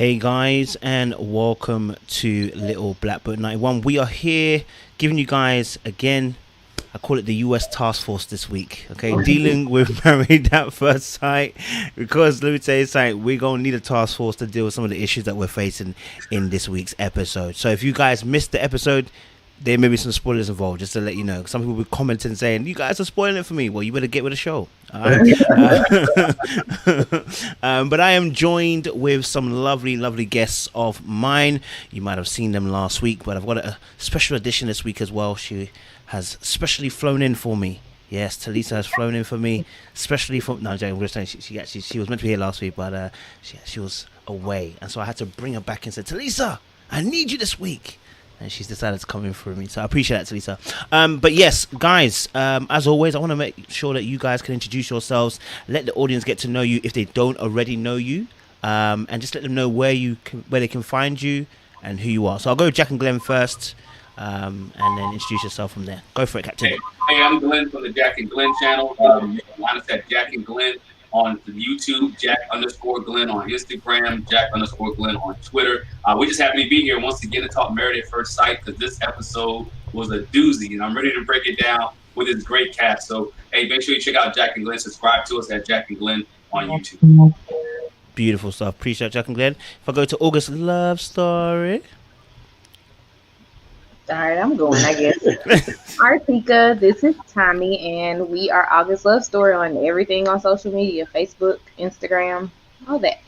Hey guys, and welcome to Little BlackBook91. We are here giving you guys again, I call it the US Taskforce this week. Okay, dealing with Married at First Sight, because let me tell you something, we're gonna need a task force to deal with some of the issues that we're facing in this week's episode. So if you guys missed the episode, there may be some spoilers involved, just to let you know. Some people will be commenting saying, you guys are spoiling it for me. Well, you better get with the show. But I am joined with some lovely guests of mine. You might have seen them last week, but I've got a special edition this week as well. She has specially flown in for me. Yes, Talisa has flown in for me, especially from. No, I'm joking. We're saying she was meant to be here last week, but she was away, and so I had to bring her back and say, Talisa, I need you this week. And she's decided to come in for me, so I appreciate that, Talisa. But yes, guys, as always, I want to make sure that you guys can introduce yourselves, let the audience get to know you if they don't already know you, and just let them know where they can find you and who you are. So I'll go with JacnGlen first, and then introduce yourself from there. Go for it, Captain. Hey, I'm Glenn from the JacnGlen channel. Line us at JacnGlen on YouTube, Jack_Glen on Instagram, Jack_Glen on Twitter. We just happen to be here once again to talk Married at First Sight, because this episode was a doozy, and I'm ready to break it down with this great cast. So, hey, make sure you check out JacnGlen. Subscribe to us at JacnGlen on YouTube. Beautiful stuff. Appreciate JacnGlen. If I go to August Love Story. All right, I'm going, I guess. Artika, this is Tommy, and we are August Love Story on everything on social media, Facebook, Instagram, all that.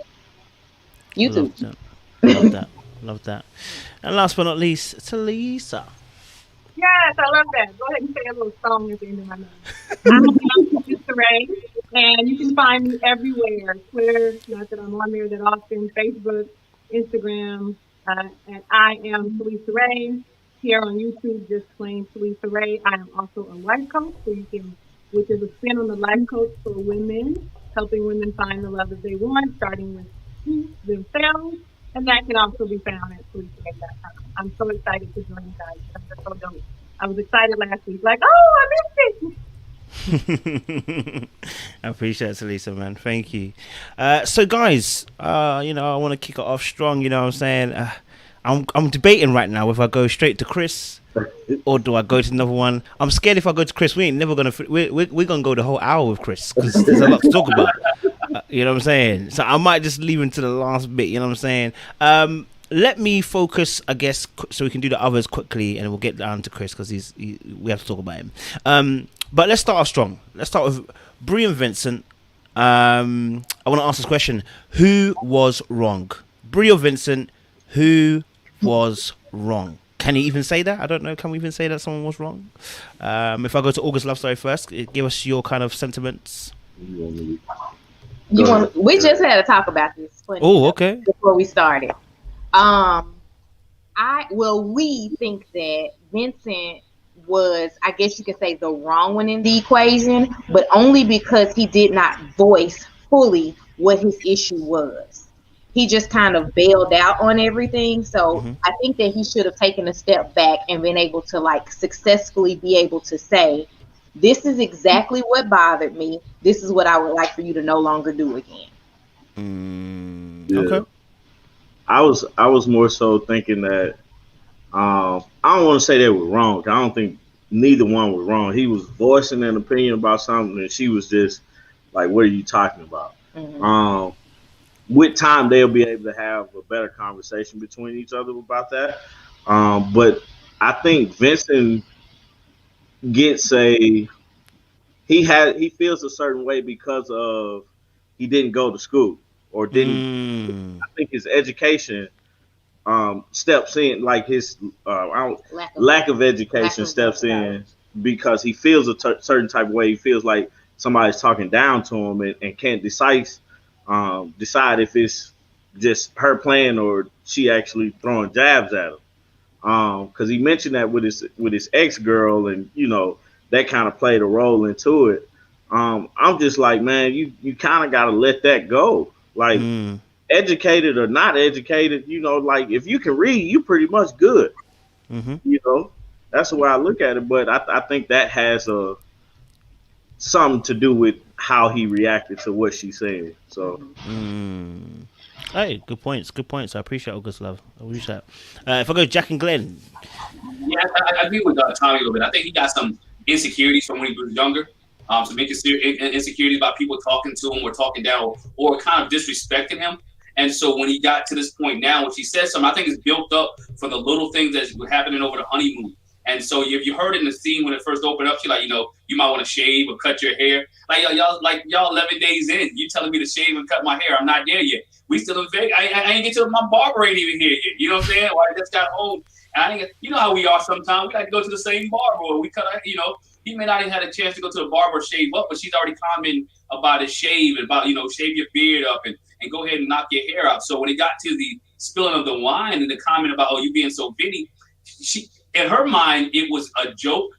YouTube. Love that. And last but not least, Talisa. Yes, I love that. Go ahead and say a little song at the end of my name. I'm Talisa Ray, and you can find me everywhere. Twitter, not that I'm on there that often, Facebook, Instagram, and I am Talisa Ray. Here on YouTube, just plain Talisa Ray. I am also a life coach, which is a spin on the life coach for women, helping women find the love that they want, starting with themselves, and that can also be found at TalisaRay.com. I'm so excited to join you guys. I'm so dope. I was excited last week, like, oh, I missed it. I appreciate it, Talisa, man. Thank you. So, guys, I want to kick it off strong. You know what I'm saying? I'm debating right now if I go straight to Chris or do I go to another one. I'm scared if I go to Chris, we ain't never gonna we're gonna go the whole hour with Chris, because there's a lot to talk about. You know what I'm saying? So I might just leave him to the last bit. You know what I'm saying? Let me focus, I guess, so we can do the others quickly, and we'll get down to Chris because we have to talk about him. But let's start off strong. Let's start with Brie and Vincent. I want to ask this question: who was wrong, Brie or Vincent? Who was wrong? Can you even say that? I don't know. Can we even say that someone was wrong? If I go to August Love Story first, give us your kind of sentiments. We just had to talk about this. Oh, okay. Before we started, we think that Vincent was, I guess you could say, the wrong one in the equation, but only because he did not voice fully what his issue was. He just kind of bailed out on everything. So I think that he should have taken a step back and been able to successfully be able to say, this is exactly what bothered me. This is what I would like for you to no longer do again. Yeah. Okay. I was more so thinking that I don't want to say they were wrong. I don't think neither one was wrong. He was voicing an opinion about something, and she was just like, what are you talking about? With time, they'll be able to have a better conversation between each other about that. But I think Vincent gets he feels a certain way because of he didn't go to school or didn't. I think his education steps in, like his lack of education steps in because he feels a certain type of way. He feels like somebody's talking down to him and can't decide if it's just her playing or she actually throwing jabs at him. Because he mentioned that with his ex-girl, and that kind of played a role into it. I'm just like, man, you kind of got to let that go. Like, educated or not educated, like if you can read, you pretty much good. That's the way I look at it. But I think that has something to do with how he reacted to what she said. So, Hey, good points. Good points. I appreciate August love. I appreciate that. If I go JacnGlen. Yeah, I agree with Tommy a little bit. I think he got some insecurities from when he was younger. Some insecurities about people talking to him or talking down or kind of disrespecting him. And so when he got to this point now, when she said something, I think it's built up from the little things that were happening over the honeymoon. And so if you heard it in the scene when it first opened up, she's like, you might want to shave or cut your hair. Y'all 11 days in, you telling me to shave and cut my hair. I'm not there yet. We still in Vegas. I ain't get to my barber ain't even here yet. You know what I'm saying? Or I just got home. And you know how we are sometimes. We like to go to the same barber. Or we cut, he may not even had a chance to go to the barber shave up, but she's already commenting about his shave and about, shave your beard up and go ahead and knock your hair out. So when it got to the spilling of the wine and the comment about, you being so Vinnie, in her mind, it was a joke,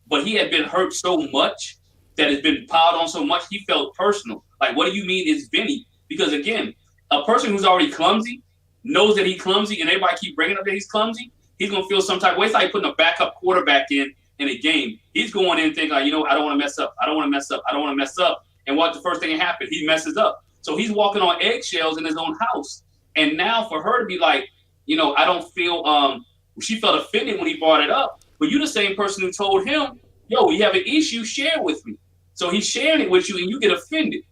but he had been hurt so much that it's been piled on so much, he felt personal. Like, what do you mean is Vinnie? Because again, a person who's already clumsy knows that he's clumsy and everybody keep bringing up that he's clumsy, he's going to feel some type of way. It's like putting a backup quarterback in a game. He's going in thinking like, I don't want to mess up. I don't want to mess up. I don't want to mess up. And what's the first thing that happened? He messes up. So he's walking on eggshells in his own house. And now for her to be like, I don't feel, she felt offended when he brought it up. But you're the same person who told him, we have an issue, share it with me. So he's sharing it with you and you get offended.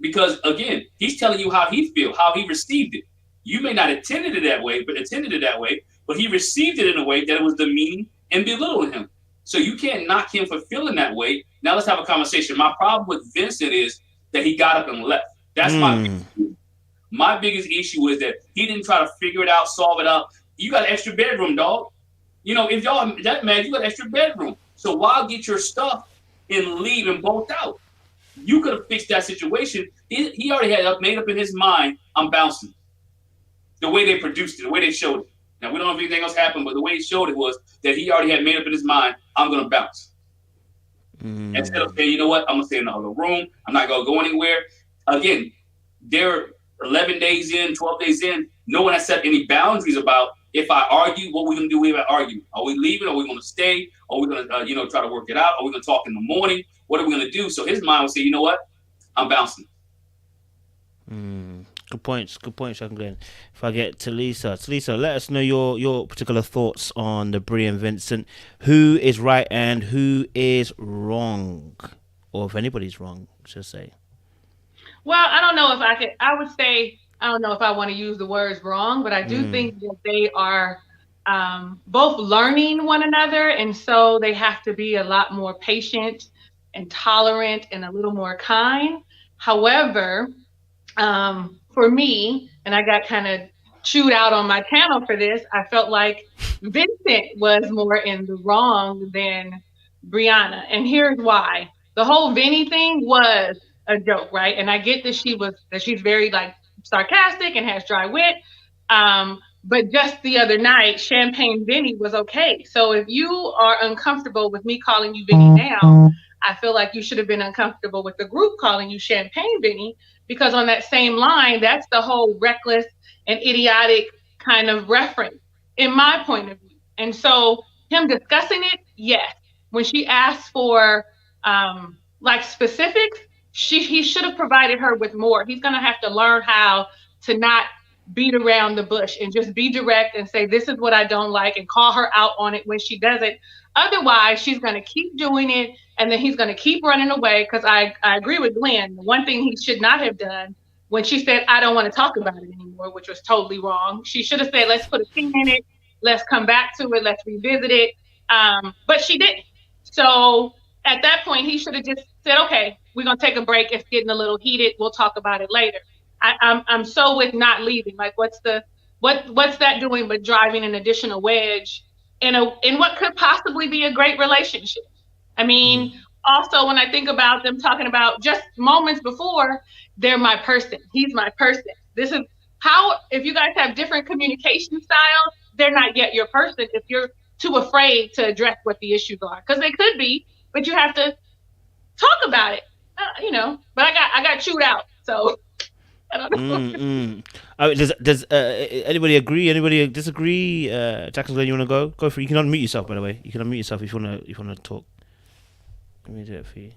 Because again, he's telling you how he feels, how he received it. You may not attended it that way, but he received it in a way that it was demeaning and belittling him. So you can't knock him for feeling that way. Now let's have a conversation. My problem with Vincent is that he got up and left. That's my biggest issue is that he didn't try to figure it out, solve it out. You got an extra bedroom, dog. If y'all that mad, you got an extra bedroom. So why get your stuff and leave and bolt out? You could have fixed that situation. He already had made up in his mind, I'm bouncing. The way they produced it, the way they showed it. Now, we don't know if anything else happened, but the way he showed it was that he already had made up in his mind, I'm going to bounce. Instead of saying, you know what, I'm going to stay in the other room. I'm not going to go anywhere. Again, they're 11 days in, 12 days in. No one has set any boundaries about if I argue, what we're going to do if I argue. Are we leaving? Are we going to stay? Are we going to, try to work it out? Are we going to talk in the morning? What are we going to do? So his mind will say, you know what, I'm bouncing. Good points, JacnGlen. If I get to Lisa, let us know your particular thoughts on the Brie and Vincent. Who is right and who is wrong, or if anybody's wrong, just say. Well, I don't know if I could. I would say I don't know if I want to use the words wrong, but I do think that they are both learning one another, and so they have to be a lot more patient and tolerant and a little more kind. However, for me, and I got kind of chewed out on my channel for this, I felt like Vincent was more in the wrong than Brianna. And here's why. The whole Vinnie thing was a joke, right? And I get that she's very like sarcastic and has dry wit. But just the other night, Champagne Vinnie was okay. So if you are uncomfortable with me calling you Vinnie now, I feel like you should have been uncomfortable with the group calling you Champagne Vinnie, because on that same line, that's the whole reckless and idiotic kind of reference in my point of view. And so him discussing it, yes. When she asked for like specifics, he should have provided her with more. He's going to have to learn how to not beat around the bush and just be direct and say, this is what I don't like, and call her out on it when she does it. Otherwise, she's going to keep doing it, and then he's going to keep running away, because I agree with Glenn. The one thing he should not have done when she said, I don't want to talk about it anymore, which was totally wrong. She should have said, let's put a pin in it. Let's come back to it. Let's revisit it. But she didn't. So at that point, he should have just said, okay, we're going to take a break. It's getting a little heated. We'll talk about it later. I'm so with not leaving. Like, what's that doing but driving an additional wedge in what could possibly be a great relationship? I mean, also when I think about them talking about just moments before, they're my person. He's my person. This is how, if you guys have different communication styles, they're not yet your person if you're too afraid to address what the issues are, because they could be, but you have to talk about it, But I got chewed out, so. I don't know. Does anybody agree? Anybody disagree? JacnGlen, you want to go? Go for it. You can unmute yourself, by the way. You can unmute yourself if you want to talk. Let me do it for you.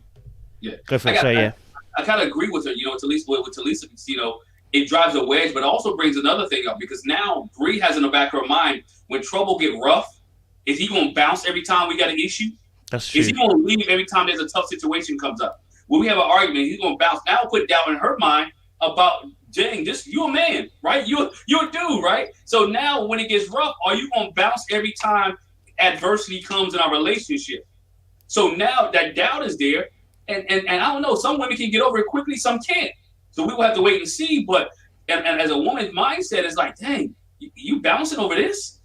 Yeah. Go for it. So yeah. I kind of agree with her. You know, with Talisa, you know, it drives a wedge, but also brings another thing up because now Bree has in the back of her mind when trouble get rough, is he going to bounce every time we got an issue? That's true. Is he going to leave every time there's a tough situation comes up? When we have an argument, he's going to bounce. Now put doubt in her mind about, dang, you're a man, right? You're a dude, right? So now when it gets rough, are you going to bounce every time adversity comes in our relationship? So now that doubt is there, and I don't know, some women can get over it quickly, some can't. So we will have to wait and see. But and as a woman's mindset is like, dang, you bouncing over this?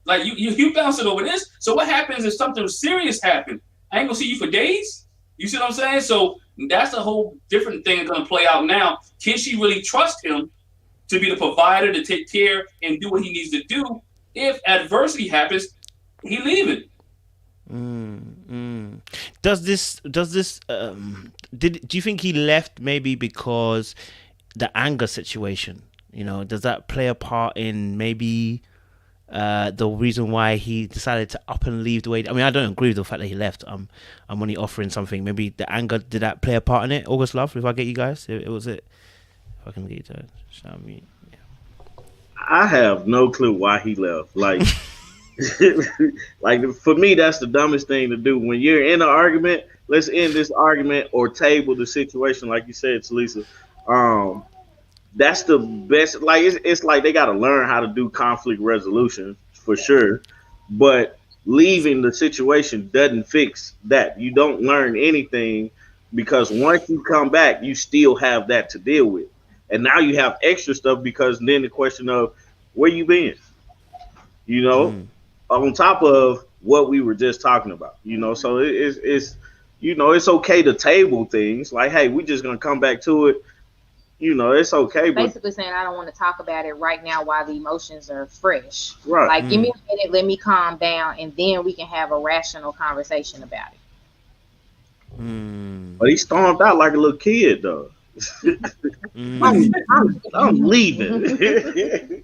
Like you bouncing over this? So what happens if something serious happens? I ain't gonna see you for days. You see what I'm saying? So that's a whole different thing that's gonna play out now. Can she really trust him to be the provider, to take care and do what he needs to do? If adversity happens, he leaving. Do you think he left maybe because the anger situation? You know, does that play a part in maybe the reason why he decided to up and leave the way? I mean, I don't agree with the fact that he left. I'm only offering something. Maybe the anger, did that play a part in it? August Love, if I get you guys, it was it. If I can get you to show me. Yeah. I have no clue why he left. Like. Like for me, that's the dumbest thing to do. When you're in an argument, let's end this argument or table the situation, like you said, Talisa. That's the best. Like it's like they got to learn how to do conflict resolution for sure, but leaving the situation doesn't fix that. You don't learn anything because once you come back, you still have that to deal with, and now you have extra stuff because then the question of where you been, you know. On top of what we were just talking about, you know, so it's you know, it's okay to table things like, hey, we just gonna come back to it, you know, it's okay. Basically saying I don't want to talk about it right now while the emotions are fresh. Right. Like, give me a minute, let me calm down, and then we can have a rational conversation about it. But he stormed out like a little kid, though. I'm leaving.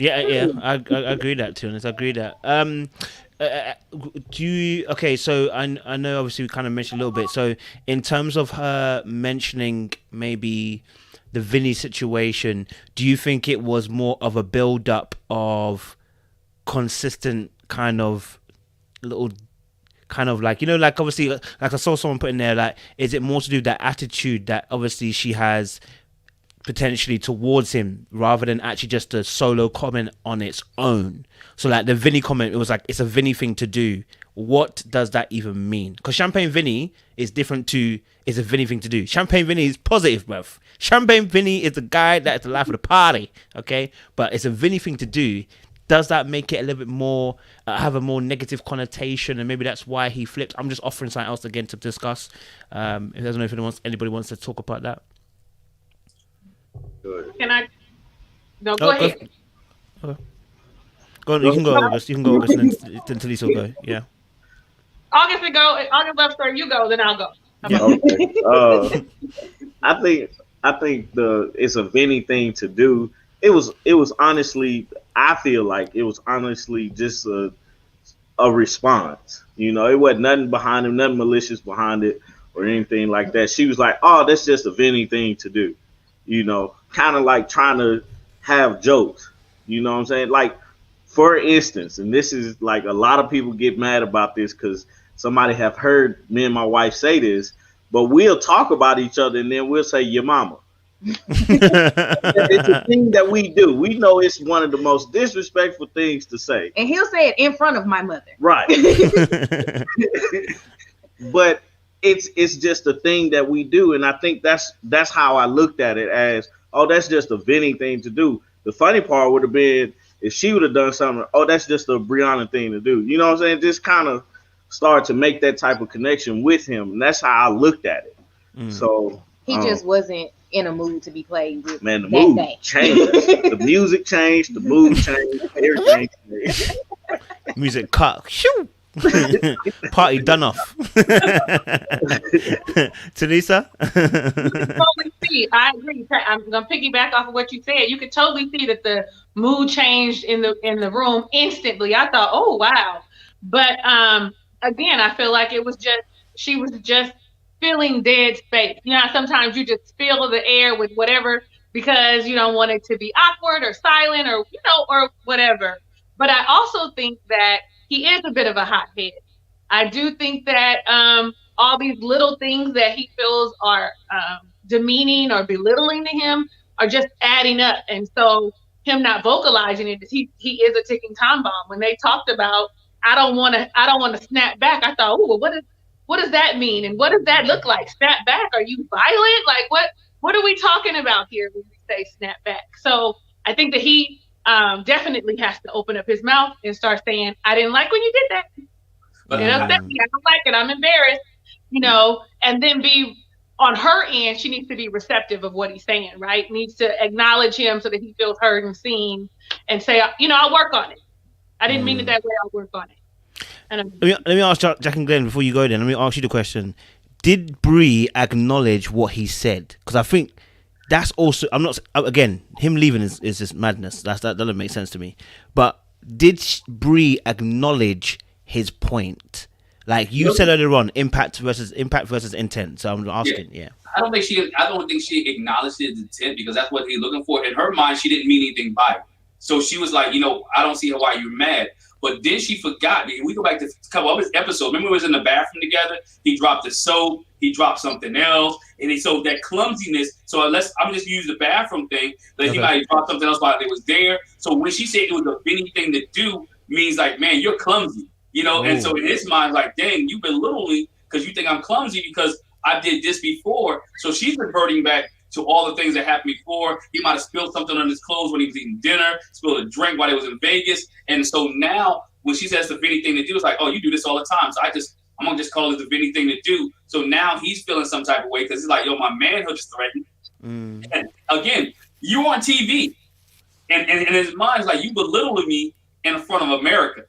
Yeah, I agree with that, to be honest. I agree with that. Do you, okay, so I know obviously we kind of mentioned a little bit. So in terms of her mentioning maybe the Vinnie situation, do you think it was more of a build-up of consistent kind of little, kind of like, you know, like obviously, like I saw someone put in there, like, is it more to do with that attitude that obviously she has potentially towards him rather than actually just a solo comment on its own? So like the Vinnie comment, it was like, it's a Vinnie thing to do. What does that even mean? Because Champagne Vinnie is different to, it's a Vinnie thing to do. Champagne Vinnie is positive, bruv. Champagne Vinnie is the guy that is the life of the party, okay? But it's a Vinnie thing to do. Does that make it a little bit more, have a more negative connotation, and maybe that's why he flipped? I'm just offering something else again to discuss. I don't know if anybody wants to talk about that. Can I? No, go ahead. Okay. Go on, you can go, August. You can go, August, and then Talisa will go. Yeah. August will go. August left, sir. You go, then I'll go. Yeah. Okay. I think it's a Vinnie thing to do. It was honestly, I feel like it was honestly just a response. You know, it wasn't nothing behind it, nothing malicious behind it or anything like that. She was like, oh, that's just a Vinnie thing to do. You know, kind of like trying to have jokes. You know what I'm saying? Like, for instance, and this is like a lot of people get mad about this because somebody have heard me and my wife say this, but we'll talk about each other and then we'll say your mama. It's a thing that we do. We know it's one of the most disrespectful things to say. And he'll say it in front of my mother. Right. But it's just a thing that we do, and I think that's how I looked at it, as, oh, that's just a Vinnie thing to do. The funny part would have been if she would have done something, oh, that's just a Brianna thing to do. You know what I'm saying? Just kind of start to make that type of connection with him, and that's how I looked at it. So he just wasn't in a mood to be played with. Man, the mood changed. The music changed, the mood changed, everything changed. Music cut. Shoo! Party done off. Talisa? You can totally see. I agree. I'm gonna piggyback off of what you said. You could totally see that the mood changed in the room instantly. I thought, oh wow. But again, I feel like it was just, she was just filling dead space. You know, sometimes you just fill the air with whatever because you don't want it to be awkward or silent or, you know, or whatever. But I also think that he is a bit of a hothead. I do think that all these little things that he feels are demeaning or belittling to him are just adding up. And so him not vocalizing it, he is a ticking time bomb. When they talked about I don't want to snap back, I thought, oh, well, what does that mean? And what does that look like? Snap back? Are you violent? Like what are we talking about here when we say snap back? So I think that he definitely has to open up his mouth and start saying, I didn't like when you did that. But I don't like it. I'm embarrassed, you know, and then be on her end. She needs to be receptive of what he's saying, right? Needs to acknowledge him so that he feels heard and seen and say, you know, I'll work on it. I didn't mean it that way. I'll work on it. Let me ask JacnGlen before you go then. Let me ask you the question. Did Bree acknowledge what he said? Because I think that's also, I'm not, again, him leaving is just madness. That doesn't make sense to me. But did Bree acknowledge his point? Like you said earlier on, impact versus intent. So I'm asking, yeah. I don't think she acknowledged his intent because that's what he's looking for. In her mind, she didn't mean anything by it. So she was like, you know, I don't see why you're mad. But then she forgot. We go back to a couple of his episodes. Remember we was in the bathroom together? He dropped the soap. He dropped something else. And so that clumsiness. So I'm just use the bathroom thing. That he might have dropped something else while it was there. So when she said it was a Vinnie thing to do, means like, man, you're clumsy. You know, and so in his mind, like, dang, you belittle me because you think I'm clumsy because I did this before. So she's reverting back to all the things that happened before. He might have spilled something on his clothes when he was eating dinner, spilled a drink while he was in Vegas. And so now when she says the Vinnie thing to do, it's like, oh, you do this all the time. So I'm going to just call it the Vinnie thing to do. So now he's feeling some type of way because he's like, yo, my manhood is threatened. And again, you're on TV. And in his mind, it's like, you belittling me in front of America.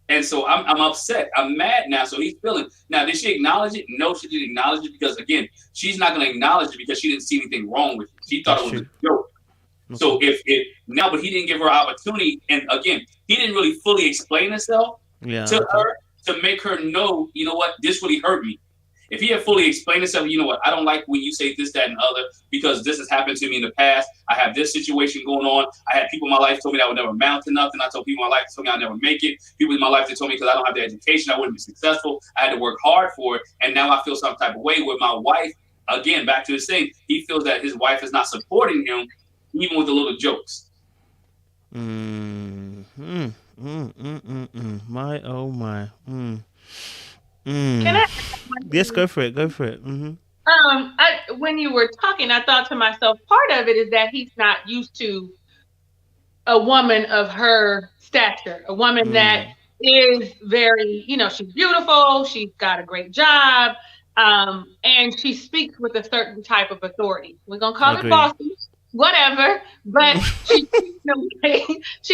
And so I'm upset. I'm mad now. So he's feeling. Now, did she acknowledge it? No, she didn't acknowledge it because, again, she's not going to acknowledge it because she didn't see anything wrong with it. She thought it was a joke. So but he didn't give her opportunity. And again, he didn't really fully explain himself to her to make her know, you know what, this really hurt me. If he had fully explained himself, you know what, I don't like when you say this, that, and other because this has happened to me in the past. I have this situation going on. I had people in my life told me that I would never amount to nothing. I told people in my life that told me I'd never make it. People in my life that told me because I don't have the education, I wouldn't be successful. I had to work hard for it. And now I feel some type of way with my wife. Again, back to his thing, he feels that his wife is not supporting him, even with the little jokes. My, oh my. Can I? Yes, go for it. Mm-hmm. When you were talking, I thought to myself, part of it is that he's not used to a woman of her stature, a woman that is very, you know, she's beautiful, she's got a great job, and she speaks with a certain type of authority. We're gonna call it bossy, whatever, but she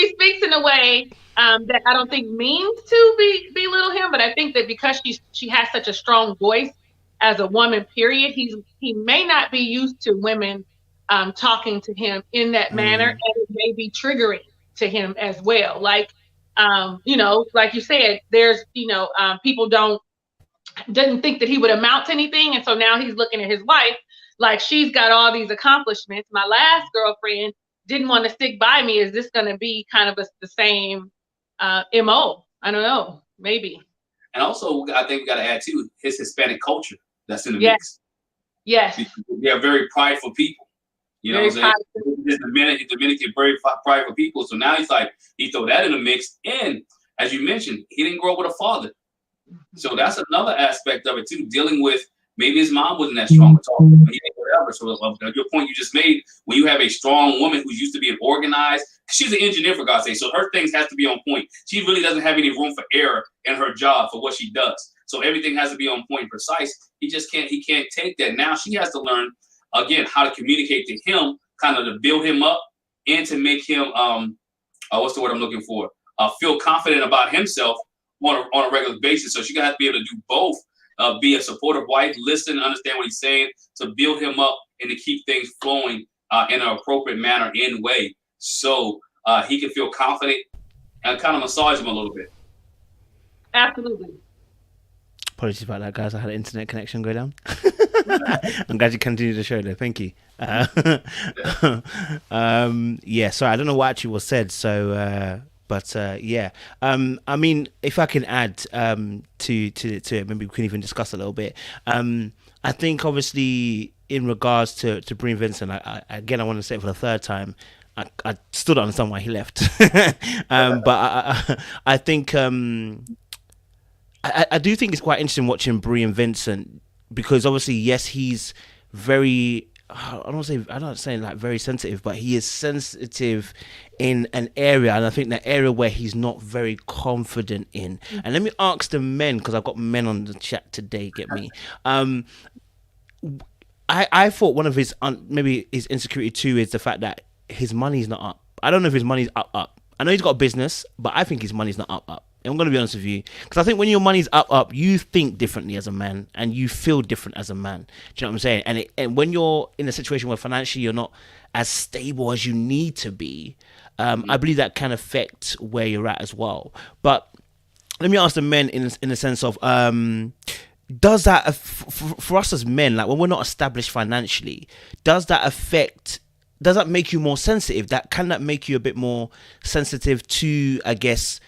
speaks in a way that I don't think means to belittle him, but I think that because she has such a strong voice as a woman, period, he may not be used to women talking to him in that manner, and it may be triggering to him as well. Like, you know, like you said, there's, you know, people doesn't think that he would amount to anything, and so now he's looking at his wife like she's got all these accomplishments. My last girlfriend didn't want to stick by me. Is this going to be kind of the same MO? I don't know, maybe. And also, I think we got to add too his Hispanic culture that's in the mix. Yes, they are very prideful people. You know what I'm saying? The Dominican very prideful people. So now he's like, he throw that in the mix. And as you mentioned, he didn't grow up with a father. So that's another aspect of it too, dealing with maybe his mom wasn't that strong at all. Whatever. So your point you just made, when you have a strong woman who's used to being organized, she's an engineer for God's sake, so her things has to be on point. She really doesn't have any room for error in her job for what she does. So everything has to be on point and precise. He can't take that. Now she has to learn again how to communicate to him, kind of to build him up and to make him what's the word I'm looking for? Feel confident about himself on a regular basis. So she gotta have to be able to do both. Be a supportive wife, listen, understand what he's saying, to build him up and to keep things flowing in an appropriate manner and way, so he can feel confident and kind of massage him a little bit. Absolutely. Apologies about that, guys. I had an internet connection go down. I'm glad you continued the show there. Thank you. Yeah, sorry, I don't know what actually was said. So, yeah. I mean, if I can add to it, maybe we can even discuss a little bit. I think obviously in regards to Breen Vincent, I want to say it for the third time. I still don't understand why he left. But I think I do think it's quite interesting watching Breen Vincent, because obviously, yes, he's very, I don't say like very sensitive, but he is sensitive in an area, and I think that area where he's not very confident in. And let me ask the men, because I've got men on the chat today, get me. I thought one of his, maybe his insecurity too, is the fact that his money's not up. I don't know if his money's up. I know he's got a business, but I think his money's not up. And I'm going to be honest with you, because I think when your money's up, you think differently as a man, and you feel different as a man. Do you know what I'm saying? And when you're in a situation where financially you're not as stable as you need to be, I believe that can affect where you're at as well. But let me ask the men in the sense of, does that, for us as men, like when we're not established financially, does that make you more sensitive? Can that make you a bit more sensitive to, I guess,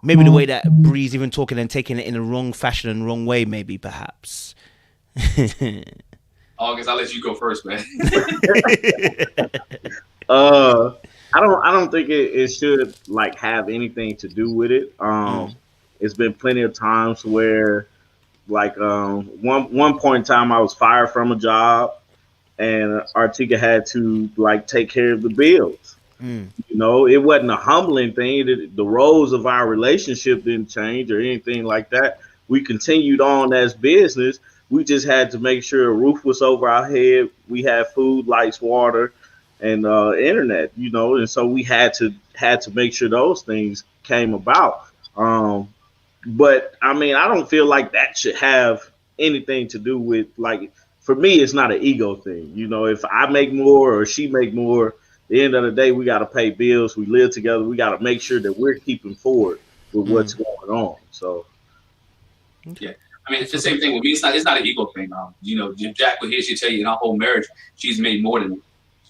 maybe the way that Bree's even talking and taking it in the wrong fashion and wrong way, maybe, perhaps? August, I'll let you go first, man. I don't think it should like have anything to do with it. It's been plenty of times where, like, one point in time I was fired from a job, and Artika had to like take care of the bills. You know, it wasn't a humbling thing. The roles of our relationship didn't change or anything like that. We continued on as business. We just had to make sure a roof was over our head. We had food, lights, water, and internet. You know, and so we had to make sure those things came about. But I mean, I don't feel like that should have anything to do with, like, for me, it's not an ego thing. You know, if I make more or she make more, at the end of the day, we got to pay bills. We live together. We got to make sure that we're keeping forward with what's going on. So, yeah, I mean, it's the same thing with me. It's not an ego thing. You know, Jack will hear, she'll tell you in our whole marriage, she's made more than me.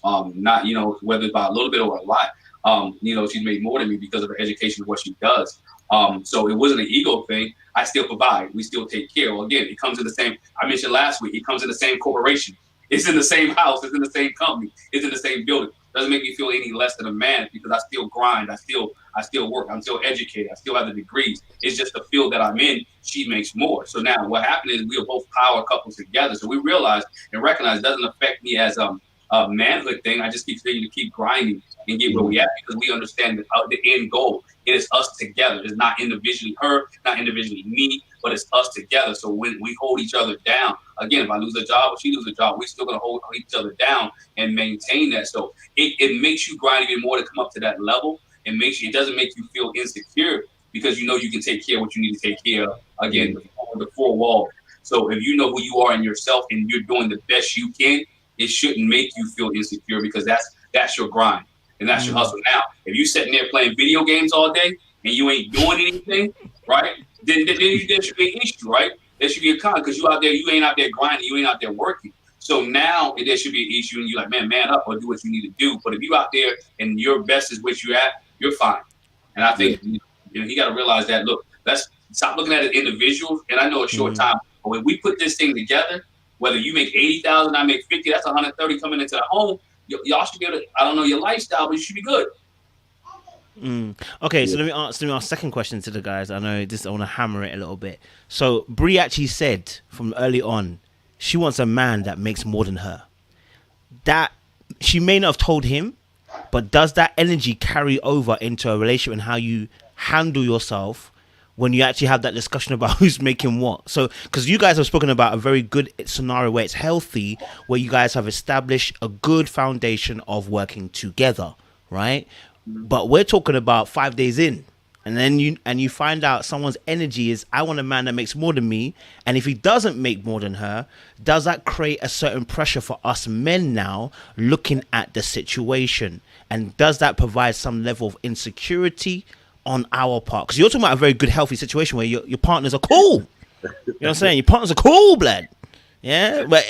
Not, you know, whether it's by a little bit or a lot. You know, she's made more than me because of her education and what she does. So it wasn't an ego thing. I still provide. We still take care. Well, again, it comes in the same, I mentioned last week, it comes in the same corporation. It's in the same house. It's in the same company. It's in the same building. Doesn't make me feel any less than a man, because I still grind. I still work. I'm still educated. I still have the degrees. It's just the field that I'm in. She makes more. So now what happened is we are both power couples together. So we realize and recognize it doesn't affect me as a manhood thing. I just continue to keep grinding and get where we at, because we understand the end goal. It is us together. It's not individually her, not individually me, but it's us together. So when we hold each other down, again, if I lose a job or she loses a job, we're still going to hold each other down and maintain that. So it makes you grind even more to come up to that level. It doesn't make you feel insecure, because you know you can take care of what you need to take care of. Again, the four walls. So if you know who you are in yourself and you're doing the best you can, it shouldn't make you feel insecure, because that's your grind. And that's your hustle. Now, if you sitting there playing video games all day and you ain't doing anything, right? Then there should be an issue, right? There should be a con, because you ain't out there grinding, you ain't out there working. So now there should be an issue, and you're like, man up or do what you need to do. But if you out there and your best is what you're at, you're fine. And I think you got to realize that. Look, let's stop looking at it individuals. And I know a short time, but when we put this thing together, whether you make 80,000, I make 50, that's 130 coming into the home. Y'all should be able to, I don't know your lifestyle, but you should be good. Okay, so let me ask second question to the guys. I know this, I want to hammer it a little bit. So Bree actually said from early on, she wants a man that makes more than her. That she may not have told him, but does that energy carry over into a relationship and how you handle yourself when you actually have that discussion about who's making what? So, because you guys have spoken about a very good scenario where it's healthy, where you guys have established a good foundation of working together, right? But we're talking about 5 days in, and then you find out someone's energy is, I want a man that makes more than me, and if he doesn't make more than her, does that create a certain pressure for us men now looking at the situation? And does that provide some level of insecurity on our part? Because you're talking about a very good, healthy situation where your partners are cool. You know what I'm saying? Your partners are cool, blood. Yeah, but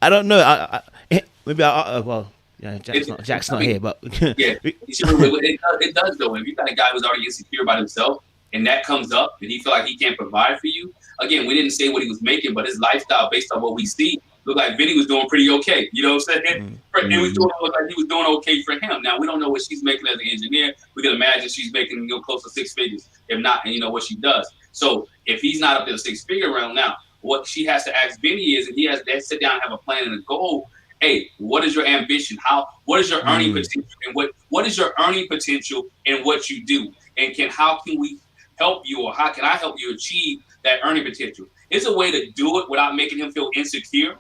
I don't know. Maybe well, yeah, Jack's not here, but yeah, it does though. If you got a guy who's already insecure about himself, and that comes up, and he feel like he can't provide for you. Again, we didn't say what he was making, but his lifestyle, based on what we see, looked like Vinnie was doing pretty okay. You know what I'm saying? And we looked like he was doing okay for him. Now we don't know what she's making as an engineer. We can imagine she's making close to 6 figures, if not, and what she does. So if he's not up to the 6-figure realm now, what she has to ask Vinnie is, and he has to sit down and have a plan and a goal. Hey, what is your ambition? What is your earning potential? And what is your earning potential in what you do? And how can we help you, or how can I help you achieve that earning potential? It's a way to do it without making him feel insecure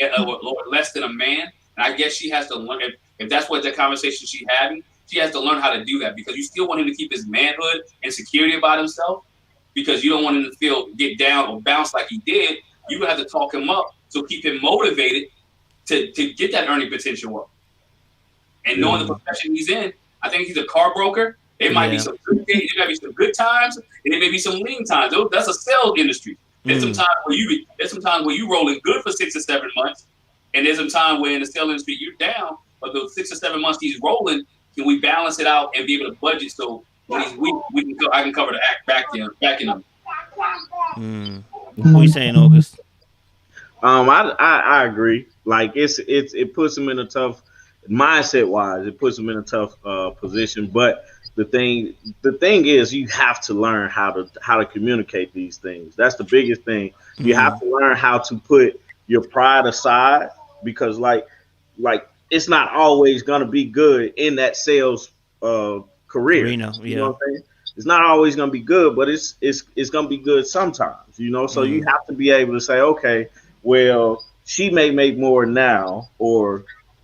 or less than a man. And I guess she has to learn, if that's what the conversation she's having, she has to learn how to do that, because you still want him to keep his manhood and security about himself, because you don't want him to get down or bounce like he did. You're going to have to talk him up, so keep him motivated to get that earning potential up. And knowing the profession he's in, I think he's a car broker. There might be some good days, there might be some good times, and there may be some lean times. That's a sales industry. There's some times where you rolling good for 6 or 7 months, and there's some time where in the sales industry you're down. But those 6 or 7 months he's rolling, can we balance it out and be able to budget so when he's weak, I can cover the act back in him. What are you saying, August? I agree. Like it puts him in a tough mindset wise. It puts him in a tough position. But the thing is, you have to learn how to communicate these things. That's the biggest thing. You have to learn how to put your pride aside, because like it's not always gonna be good in that sales career. You know what I'm saying? It's not always gonna be good, but it's gonna be good sometimes. So you have to be able to say, okay, well, she may make more now, or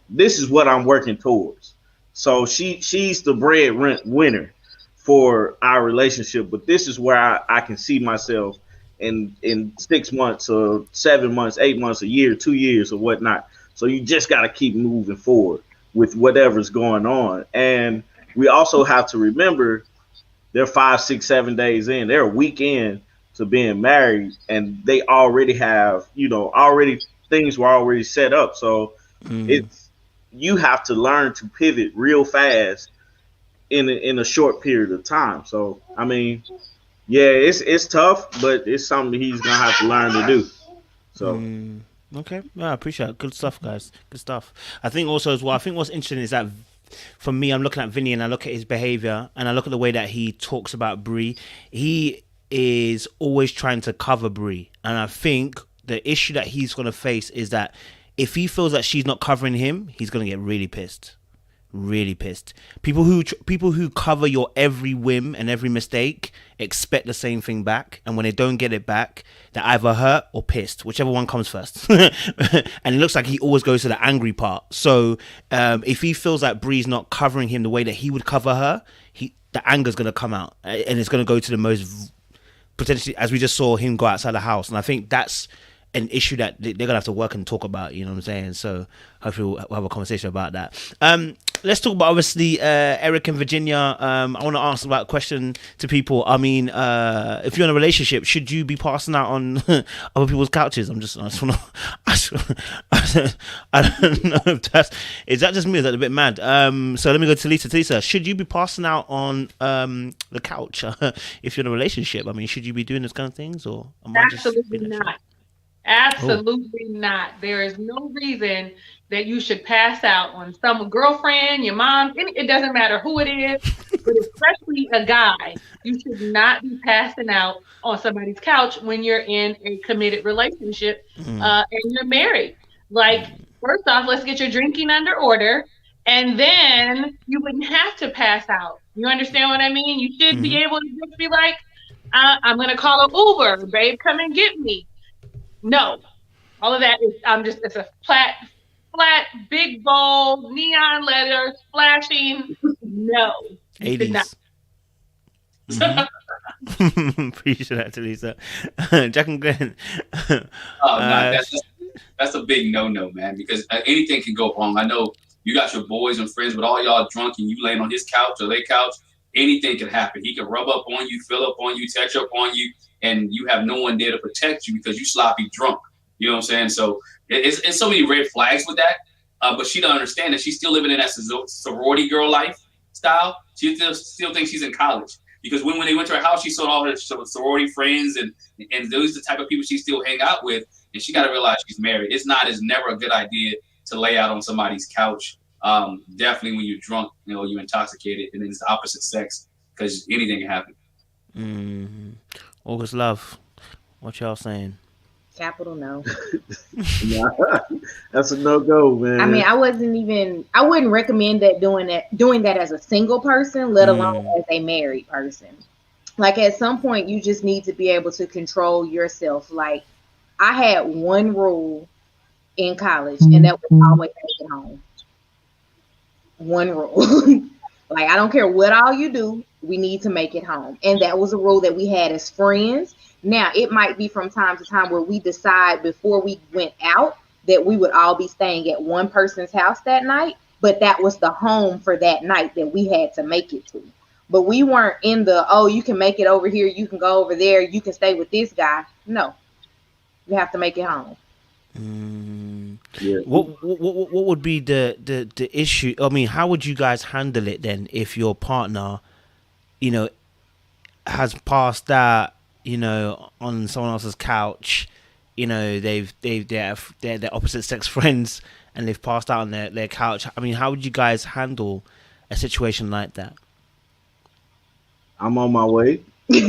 this is what I'm working towards. So she's the breadwinner for our relationship, but this is where I can see myself in 6 months or 7 months, 8 months, a year, 2 years, or whatnot. So you just got to keep moving forward with whatever's going on. And we also have to remember they're 5, 6, 7 days in. They're a week in to being married, and they already have, things were already set up. So you have to learn to pivot real fast in a short period of time. So, I mean, yeah, it's tough, but it's something he's going to have to learn to do. So. Okay, I appreciate it. Good stuff, guys. Good stuff. I think also as well, I think what's interesting is that for me, I'm looking at Vinnie and I look at his behavior and I look at the way that he talks about Bree. He is always trying to cover Bree. And I think the issue that he's going to face is that if he feels that she's not covering him, he's going to get really pissed. Really pissed. People who cover your every whim and every mistake expect the same thing back, and when they don't get it back, they're either hurt or pissed, whichever one comes first. And it looks like he always goes to the angry part. So if he feels like Bree's not covering him the way that he would cover her, the anger's going to come out, and it's going to go to the most, potentially, as we just saw him go outside the house. And I think that's an issue that they're going to have to work and talk about, you know what I'm saying? So hopefully we'll have a conversation about that. Let's talk about, obviously, Eric and Virginia. I want to ask about a question to people. I mean, if you're in a relationship, should you be passing out on other people's couches? I don't know if is that just me? Is that a bit mad? So let me go to Lisa. Lisa, should you be passing out on the couch if you're in a relationship? I mean, should you be doing those kind of things, or absolutely not? Absolutely not. There is no reason that you should pass out on some girlfriend, your mom, it doesn't matter who it is, but especially a guy. You should not be passing out on somebody's couch when you're in a committed relationship and you're married. Like, first off, let's get your drinking under order, and then you wouldn't have to pass out. You understand what I mean? You should be able to just be like, I'm going to call an Uber, babe, come and get me. No, all of that is, it's a flat, big, bold, neon letters, flashing. No. 80s. Appreciate that, Lisa. JacnGlen. That's a big no, man, because anything can go wrong. I know you got your boys and friends, but all y'all drunk and you laying on his couch or their couch, anything can happen. He can rub up on you, fill up on you, touch up on you. and you have no one there to protect you because you sloppy drunk. You know what I'm saying? So it's so many red flags with that. But she don't understand that she's still living in that sorority girl lifestyle. She still thinks she's in college. Because when they went to her house, she saw all her sorority friends, and those are the type of people she still hang out with. And she got to realize she's married. It's never a good idea to lay out on somebody's couch. Definitely when you're drunk, you're intoxicated, and then it's the opposite sex, because anything can happen. August Love, what y'all saying? Capital no. That's a no-go, man. I mean, I wouldn't recommend doing that as a single person, let alone as a married person. Like, at some point, you just need to be able to control yourself. Like, I had one rule in college, and that was always make it home. One rule. Like, I don't care what all you do, we need to make it home. And that was a rule that we had as friends. Now, it might be from time to time where we decide before we went out that we would all be staying at one person's house that night, but that was the home for that night that we had to make it to. But we weren't in the, you can make it over here, you can go over there, you can stay with this guy. No, you have to make it home. Yeah. What would be the issue? I mean, how would you guys handle it then if your partner, has passed out, on someone else's couch, they're opposite sex friends and they've passed out on their couch? I mean, how would you guys handle a situation like that? I'm on my way. You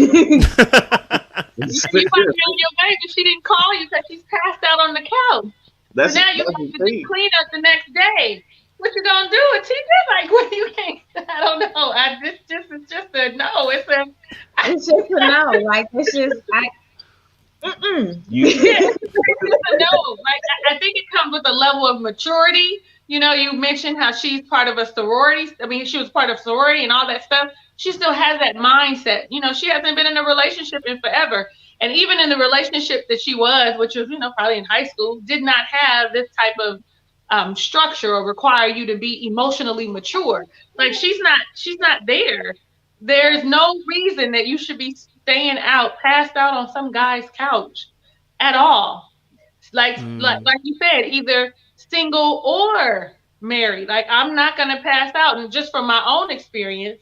might be on your way, but she didn't call you because she's passed out on the couch. So now you have to do clean up the next day. What you gonna do? A TJ? Like, what do you think? I don't know. It's just a no. It's just a no. Like, it's just It's a no. Like, I think it comes with a level of maturity. You mentioned how she's part of a sorority. I mean, she was part of sorority and all that stuff. She still has that mindset. She hasn't been in a relationship in forever. And even in the relationship that she was, which was, probably in high school, did not have this type of structure or require you to be emotionally mature. Like, she's not there. There's no reason that you should be staying out, passed out on some guy's couch at all. Like you said, either single or married. Like, I'm not going to pass out. And just from my own experience,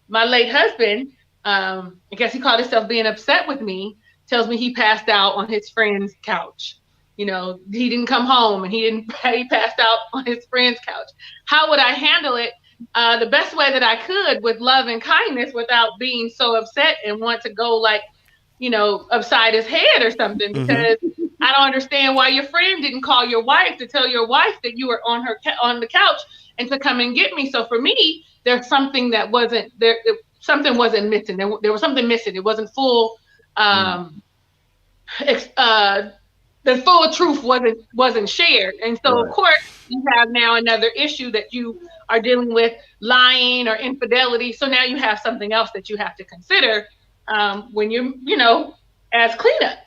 my late husband, I guess he called himself being upset with me, tells me he passed out on his friend's couch. He didn't come home and he passed out on his friend's couch. How would I handle it? The best way that I could, with love and kindness, without being so upset and want to go upside his head or something, because I don't understand why your friend didn't call your wife to tell your wife that you were on the couch and to come and get me. So for me, there's something that wasn't there. Something wasn't missing. There was something missing. It wasn't full. The full truth wasn't shared. And so, Of course, you have now another issue that you are dealing with, lying or infidelity. So now you have something else that you have to consider when you're, as cleanup.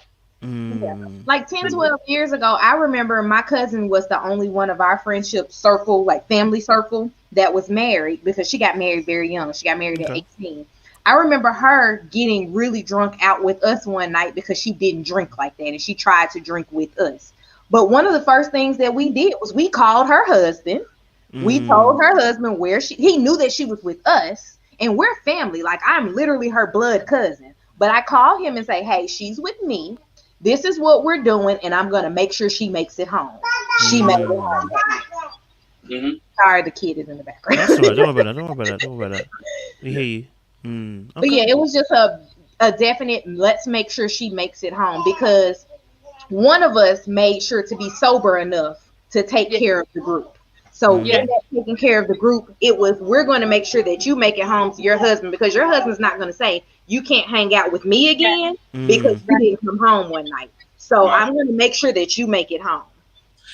Yeah. Like 10, 12 years ago, I remember my cousin was the only one of our friendship circle, like family circle, that was married, because she got married very young. She got married at 18. I remember her getting really drunk out with us one night because she didn't drink like that, and she tried to drink with us. But one of the first things that we did was we called her husband. We told her husband he knew that she was with us, and we're family. Like, I'm literally her blood cousin. But I call him and say, hey, she's with me. This is what we're doing, and I'm going to make sure she makes it home. She made it home that night. Sorry, the kid is in the background. That's all right. Don't worry about that. We hear you. Okay. But yeah, it was just a definite, let's make sure she makes it home, because one of us made sure to be sober enough to take care of the group. So in that taking care of the group, it was, we're going to make sure that you make it home to your husband, because your husband's not going to say, you can't hang out with me again because you didn't come home one night. So I'm going to make sure that you make it home.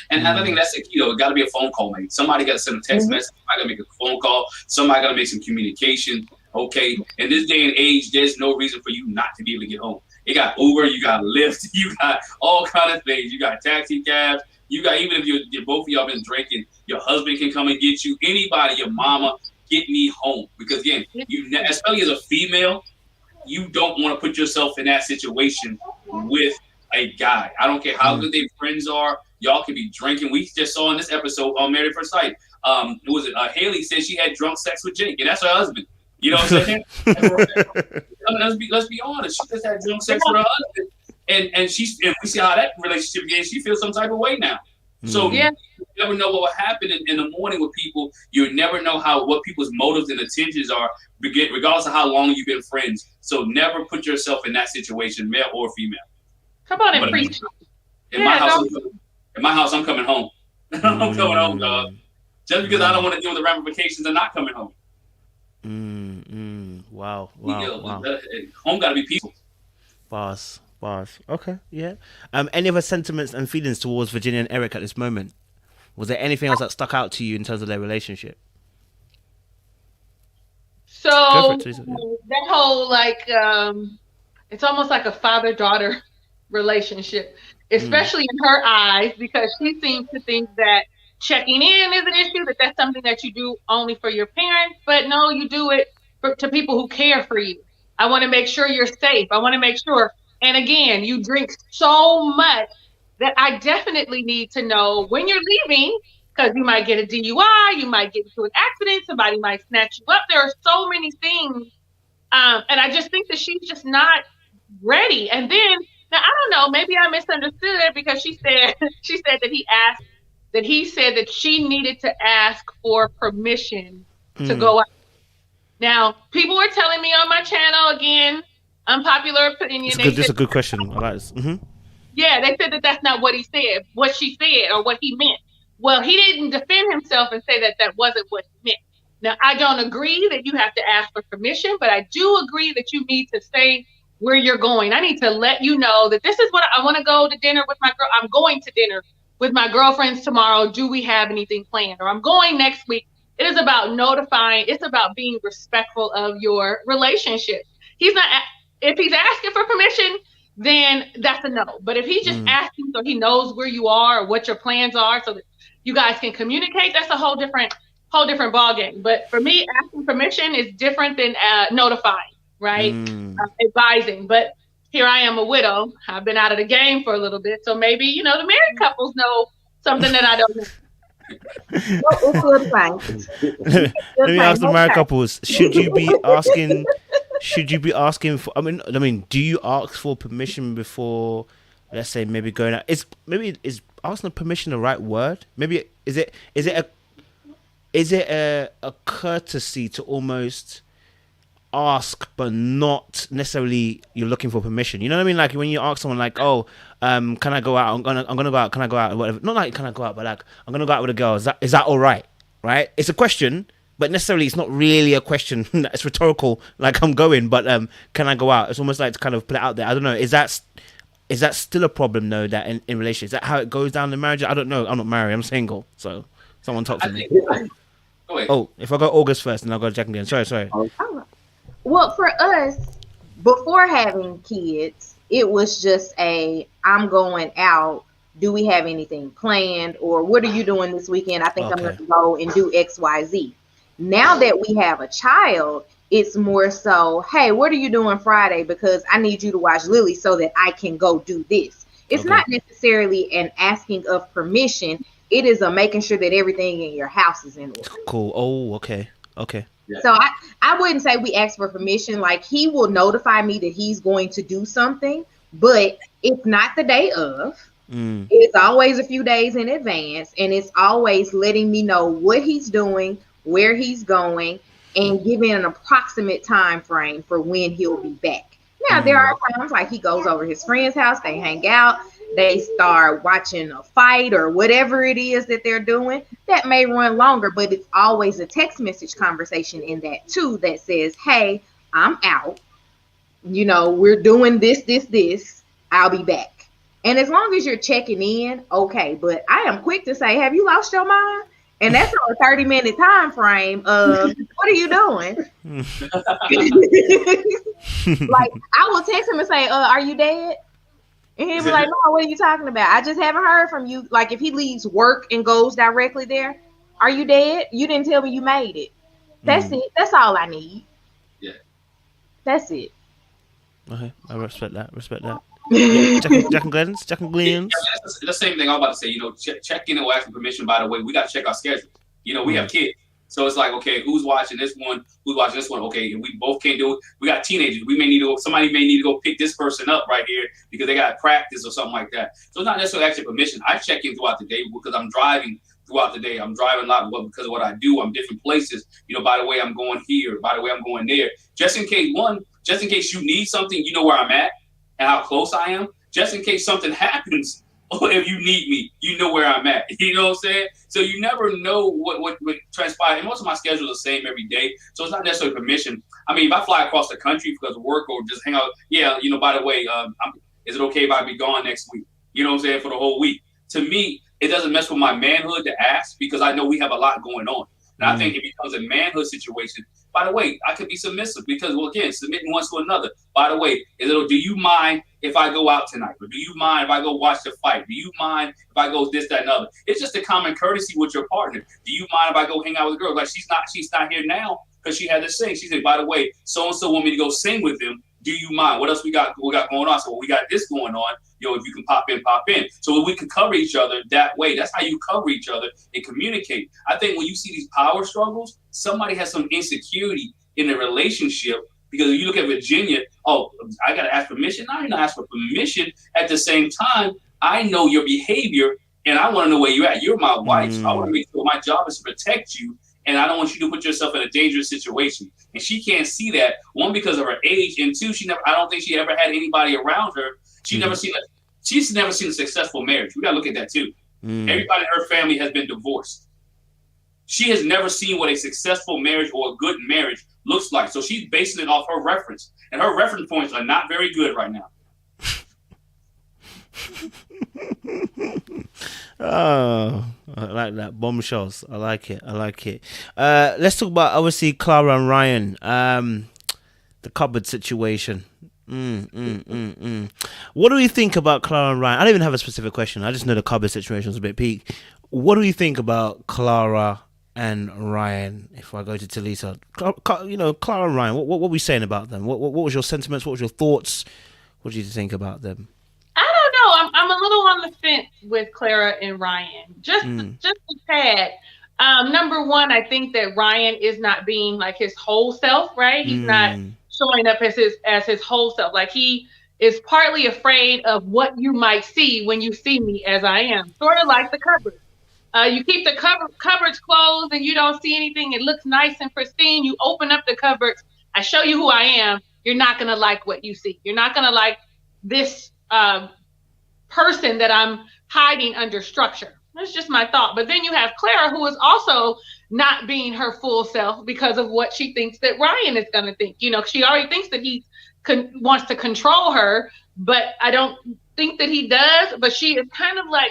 And I think that's the key, though. It got to be a phone call, mate. Somebody got to send a text message. Somebody got to make a phone call. Somebody got to make some communication. Okay. In this day and age, there's no reason for you not to be able to get home. You got Uber, you got Lyft, you got all kind of things. You got taxi cabs. You got, even if you're both of y'all been drinking, your husband can come and get you. Anybody, your mama, get me home. Because again, you, especially as a female, you don't want to put yourself in that situation with a guy. I don't care how good their friends are. Y'all can be drinking. We just saw in this episode on Married at First Sight. Haley said she had drunk sex with Jake, and that's her husband. You know what I'm saying? Let's be honest. She just had drunk sex with her husband, and we see how that relationship began. She feels some type of way now. So you never know what will happen in the morning with people. You never know what people's motives and intentions are, regardless of how long you've been friends. So never put yourself in that situation, male or female. Come on and preach. In my house, I'm coming home. I'm coming home, dog. Just because I don't want to deal with the ramifications of not coming home. Wow. Home got to be peaceful. Boss. Okay, yeah. Any other sentiments and feelings towards Virginia and Eric at this moment? Was there anything else that stuck out to you in terms of their relationship? So that whole it's almost like a father-daughter relationship, especially in her eyes, because she seems to think that checking in is an issue, that's something that you do only for your parents. But no, you do it to people who care for you. I want to make sure you're safe. I want to make sure. And again, you drink so much that I definitely need to know when you're leaving, because you might get a DUI, you might get into an accident, somebody might snatch you up. There are so many things. And I just think that she's just not ready. And then, now I don't know, maybe I misunderstood it, because she said that he said that she needed to ask for permission to go out. Now, people were telling me on my channel, again, unpopular opinion. This is a good question. I like this. Yeah, they said that that's not what he said, what she said, or what he meant. Well, he didn't defend himself and say that that wasn't what he meant. Now, I don't agree that you have to ask for permission, but I do agree that you need to say where you're going. I need to let you know that this is what I want to go to dinner with my girl. I'm going to dinner with my girlfriends tomorrow. Do we have anything planned? Or I'm going next week. It is about notifying. It's about being respectful of your relationship. If he's asking for permission, then that's a no. But if he's just asking so he knows where you are or what your plans are so that you guys can communicate, that's a whole different ballgame. But for me, asking permission is different than notifying, right? Advising. But here I am, a widow. I've been out of the game for a little bit. So maybe, the married couples know something that I don't know. Let me ask the married couples, should you be asking for, I mean, do you ask for permission before, let's say, maybe going out? Is asking permission the right word? Maybe is it a courtesy to almost ask, but not necessarily you're looking for permission? You know what I mean? Like when you ask someone, like, "Oh, can I go out? I'm gonna go out. Can I go out?" Whatever. Not like can I go out, but like I'm gonna go out with a girl. Is that all right? Right? It's a question, but necessarily it's not really a question. It's rhetorical. Like I'm going, but can I go out? It's almost like to kind of put it out there. I don't know. Is that still a problem though? That in relationships, is that how it goes down in marriage? I don't know. I'm not married. I'm single. So someone talk to me. Oh, if I go August first, and I'll go JacnGlen. Sorry. Well, for us, before having kids, it was just I'm going out. Do we have anything planned? Or what are you doing this weekend? I think I'm going to go and do X, Y, Z. Now that we have a child, it's more so, hey, what are you doing Friday? Because I need you to watch Lily so that I can go do this. It's not necessarily an asking of permission. It is a making sure that everything in your house is in order. Cool. Oh, okay. Yeah. So I wouldn't say we ask for permission. Like he will notify me that he's going to do something, but it's not the day of. It's always a few days in advance, and it's always letting me know what he's doing, where he's going, and giving an approximate time frame for when he'll be back. Now there are times like he goes over his friend's house, they hang out, they start watching a fight or whatever it is that they're doing. That may run longer, but it's always a text message conversation in that too that says, hey, I'm out. We're doing this. I'll be back. And as long as you're checking in, okay. But I am quick to say, have you lost your mind? And that's on a 30-minute time frame of what are you doing? Like I will text him and say, are you dead? And he'll be like, no, what are you talking about? I just haven't heard from you. Like if he leaves work and goes directly there, are you dead? You didn't tell me you made it. That's it. That's all I need. Yeah. That's it. Okay, I respect that. Yeah, Jack and Glenn's. That's the same thing I'm about to say. You know, check in or asking permission. By the way, we got to check our schedule. You know, we have kids. So it's like, okay, who's watching this one? Who's watching this one? Okay, we both can't do it. We got teenagers. Somebody may need to go pick this person up right here because they got practice or something like that. So it's not necessarily asking permission. I check in throughout the day because I'm driving throughout the day. I'm driving a lot because of what I do. I'm different places. You know, by the way, I'm going here. By the way, I'm going there. Just in case you need something, you know where I'm at and how close I am. Just in case something happens, or if you need me, you know where I'm at. You know what I'm saying? So you never know what transpires. And most of my schedules are the same every day. So it's not necessarily permission. I mean, if I fly across the country because of work or just hang out, yeah, you know, by the way, is it okay if I be gone next week? You know what I'm saying? For the whole week. To me, it doesn't mess with my manhood to ask because I know we have a lot going on. And I think it becomes a manhood situation. By the way, I could be submissive because, well, again, submitting one to another. By the way, do you mind if I go out tonight? Or do you mind if I go watch the fight? Do you mind if I go this, that, and other? It's just a common courtesy with your partner. Do you mind if I go hang out with a girl? Like, she's not here now because she had to sing. She said, by the way, so-and-so want me to go sing with them. Do you mind? What else we got going on? So we got this going on. Yo, if you can pop in. So we can cover each other that way. That's how you cover each other and communicate. I think when you see these power struggles, somebody has some insecurity in the relationship because if you look at Virginia, oh, I got to ask permission. I didn't ask for permission. At the same time, I know your behavior and I want to know where you're at. You're my wife. So I want to make sure my job is to protect you. And I don't want you to put yourself in a dangerous situation. And she can't see that, one, because of her age, and two, I don't think she ever had anybody around her. She's never seen a successful marriage. We gotta look at that too. Everybody in her family has been divorced. She has never seen what a successful marriage or a good marriage looks like. So she's basing it off her reference. And her reference points are not very good right now. Oh, I like that. Bombshells. I like it. Let's talk about, obviously, Clara and Ryan. The cupboard situation. What do you think about Clara and Ryan? I don't even have a specific question. I just know the cupboard situation was a bit peak. What do you think about Clara and Ryan? If I go to Talisa, Clara and Ryan, what were we saying about them? What was your sentiments? What was your thoughts? What did you think about them? I don't know. I'm a little on the fence with Clara and Ryan. Just a tad. Number one, I think that Ryan is not being like his whole self, right? He's not showing up as his whole self. Like, he is partly afraid of what you might see when you see me as I am. Sort of like the cupboard. You keep the cupboards closed and you don't see anything. It looks nice and pristine. You open up the cupboards. I show you who I am. You're not going to like what you see. You're not going to like this person that I'm hiding under structure. That's just my thought. But then you have Clara, who is also not being her full self because of what she thinks that Ryan is going to think. You know, she already thinks that he wants to control her, but I don't think that he does. But she is kind of like,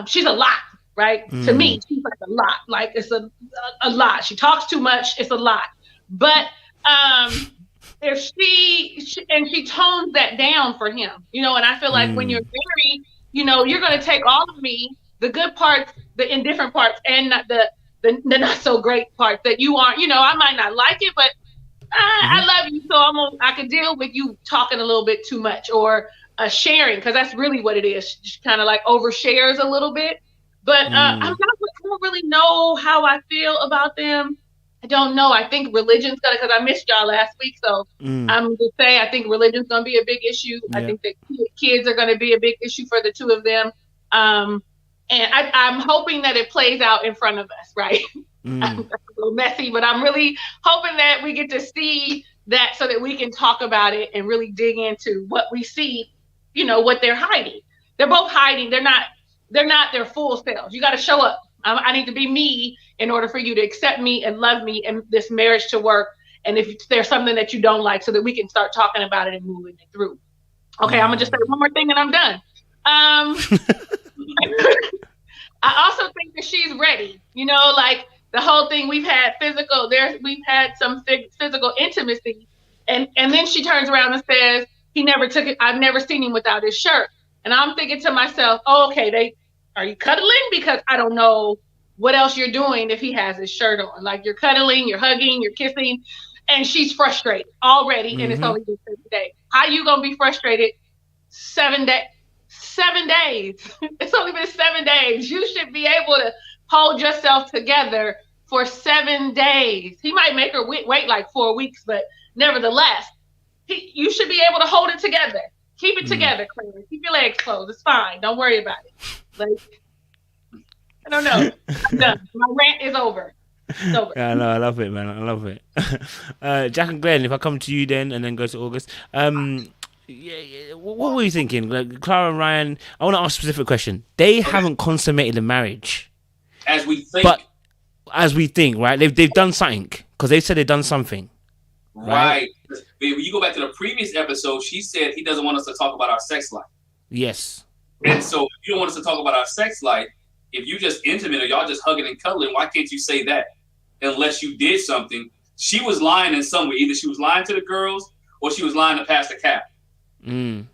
she's a lot, right? To me, she's like a lot. Like, it's a lot. She talks too much. It's a lot. But if she tones that down for him, you know, and I feel like when you're married, you know, you're going to take all of me, the good parts, the indifferent parts, and not the not so great parts that you aren't, you know, I might not like it, but I love you. So I can deal with you talking a little bit too much or sharing, because that's really what it is. She kind of like overshares a little bit, but I don't really know how I feel about them. I don't know. I think religion's because I missed y'all last week. So I'm going to say, I think religion's going to be a big issue. Yeah. I think that kids are going to be a big issue for the two of them. And I'm hoping that it plays out in front of us, right? That's a little messy, but I'm really hoping that we get to see that so that we can talk about it and really dig into what we see, you know, what they're hiding. They're both hiding. They're not their full selves. You got to show up. I need to be me in order for you to accept me and love me and this marriage to work. And if there's something that you don't like, so that we can start talking about it and moving it through. Okay, I'm going to just say one more thing and I'm done. I also think that she's ready. You know, like the whole thing, we've had some physical intimacy. And then she turns around and says, he never took it. I've never seen him without his shirt. And I'm thinking to myself, oh, okay, are you cuddling? Because I don't know what else you're doing if he has his shirt on. Like, you're cuddling, you're hugging, you're kissing. and she's frustrated already, and it's only been 7 days. How you gonna be frustrated 7 days? 7 days. It's only been 7 days. You should be able to hold yourself together for 7 days. He might make her wait like 4 weeks, but nevertheless, you should be able to hold it together. Keep it together, Clara. Keep your legs closed. It's fine. Don't worry about it. Like, I don't know. I'm done. My rant is over. It's over. Yeah, no, I love it, man. I love it. Jack and Glenn, if I come to you then and then go to August, what were you thinking? Like, Clara and Ryan, I want to ask a specific question. They haven't consummated the marriage. As we think. But as we think, right? They've done something because they said they've done something. Right. When you go back to the previous episode, she said he doesn't want us to talk about our sex life. Yes. And so if you don't want us to talk about our sex life, if you just intimate or y'all just hugging and cuddling, why can't you say that? Unless you did something. She was lying in some way. Either she was lying to the girls or she was lying to Pastor Cap. See,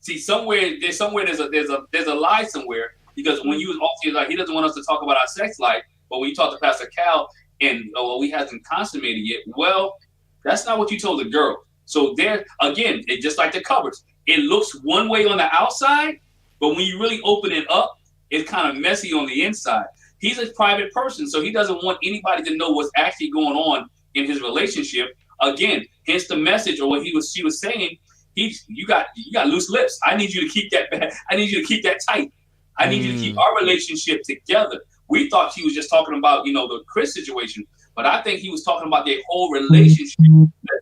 there's a lie somewhere, because when you was also like, he doesn't want us to talk about our sex life, but when you talk to Pastor Cal and we hasn't consummated yet, well, that's not what you told the girl. So there again, it just like the covers. It looks one way on the outside, but when you really open it up, it's kind of messy on the inside. He's a private person, so he doesn't want anybody to know what's actually going on in his relationship. Again, hence the message or what she was saying. You got loose lips. I need you to keep that back. I need you to keep that tight. I need you to keep our relationship together. We thought he was just talking about, the Chris situation, but I think he was talking about their whole relationship.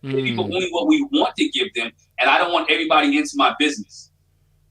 People only what we want to give them, and I don't want everybody into my business.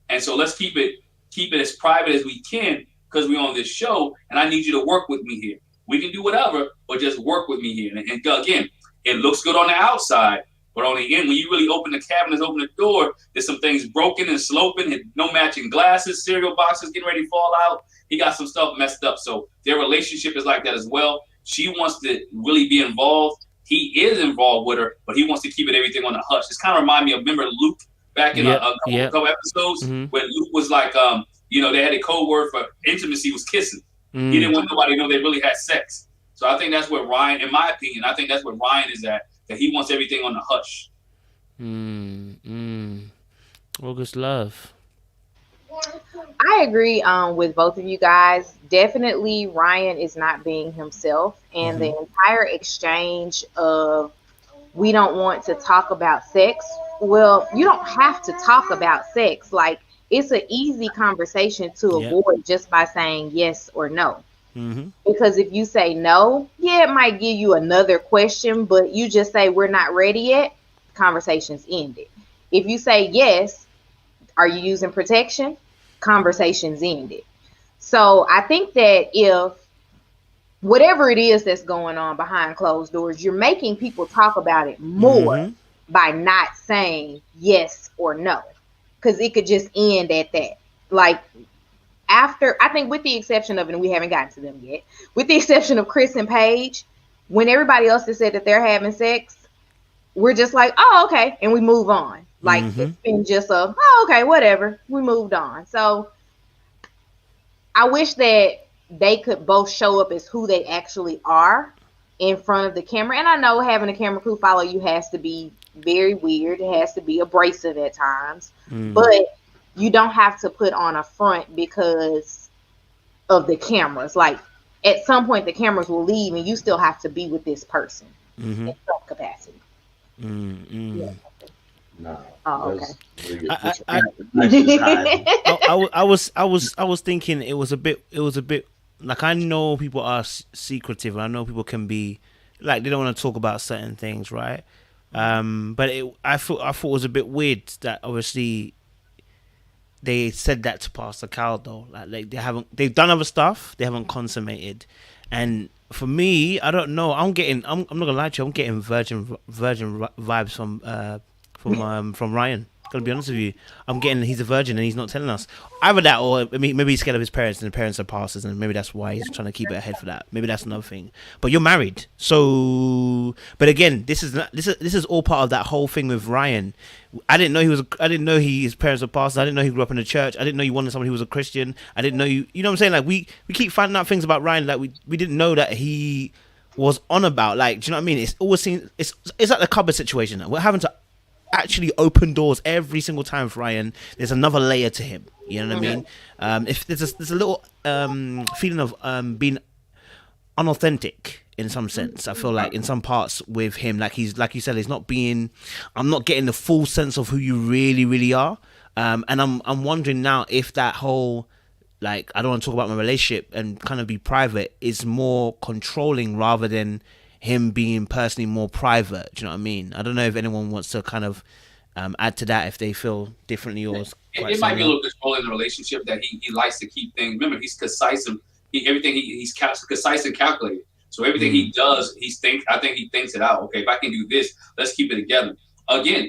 And so let's keep it as private as we can, because we're on this show, and I need you to work with me here. We can do whatever, but just work with me here. And again, it looks good on the outside, but on the end, when you really open the cabinets, open the door, there's some things broken and sloping, and no matching glasses, cereal boxes getting ready to fall out. He got some stuff messed up. So their relationship is like that as well. She wants to really be involved. He is involved with her, but he wants to keep everything on the hush. It's kind of remind me of, remember Luke back in a couple episodes when Luke was like, they had a code word for intimacy was kissing. He didn't want nobody to know they really had sex. So I think that's where Ryan, in my opinion, Ryan is at, that he wants everything on the hush. August love. I agree with both of you guys. Definitely Ryan is not being himself, and the entire exchange of we don't want to talk about sex. Well, you don't have to talk about sex. Like, it's an easy conversation to avoid just by saying yes or no. Because if you say no, it might give you another question, but you just say we're not ready yet, conversation's ended. If you say yes, are you using protection? Conversation's ended. So I think that if whatever it is that's going on behind closed doors, you're making people talk about it more by not saying yes or no, because it could just end at that. Like, after, I think with the exception of, and we haven't gotten to them yet, with the exception of Chris and Paige, when everybody else has said that they're having sex, we're just like, oh, okay, and we move on. Like, it's been just okay, whatever, we moved on. So I wish that they could both show up as who they actually are in front of the camera. And I know having a camera crew follow you has to be very weird. It has to be abrasive at times. But you don't have to put on a front because of the cameras. Like, at some point, the cameras will leave and you still have to be with this person in some capacity. No. Oh, okay. I was thinking it was a bit like, I know people are secretive, and I know people can be like, they don't want to talk about certain things, right? But I thought it was a bit weird that obviously they said that to Pastor Cal though. Like they've done other stuff, they haven't consummated. And for me, I don't know. I'm not gonna lie to you. I'm getting virgin vibes from Ryan. Gonna be honest with you. I'm getting he's a virgin and he's not telling us. Either that, or maybe he's scared of his parents and the parents are pastors, and maybe that's why he's trying to keep it ahead for that. Maybe that's another thing. But you're married, so. But again, this is all part of that whole thing with Ryan. I didn't know his parents were pastors. I didn't know he grew up in the church. I didn't know you wanted someone who was a Christian. I didn't know you. You know what I'm saying? Like we keep finding out things about Ryan that we didn't know that he was on about. Like, do you know what I mean? It's always seen. It's like the cupboard situation. We're having to actually open doors every single time for Ryan. There's another layer to him. You know what I mean? If there's a little feeling of being unauthentic in some sense. I feel like in some parts with him, like he's, like you said, he's not being. I'm not getting the full sense of who you really, really are. And I'm wondering now if that whole, like, I don't want to talk about my relationship and kind of be private, is more controlling rather than him being personally more private. Do you know what I mean? I don't know if anyone wants to kind of add to that if they feel differently or. It might be a little controlling the relationship that he likes to keep things. Remember, he's concise and he's concise and calculated. So everything he does, I think he thinks it out. Okay, if I can do this, let's keep it together. Again,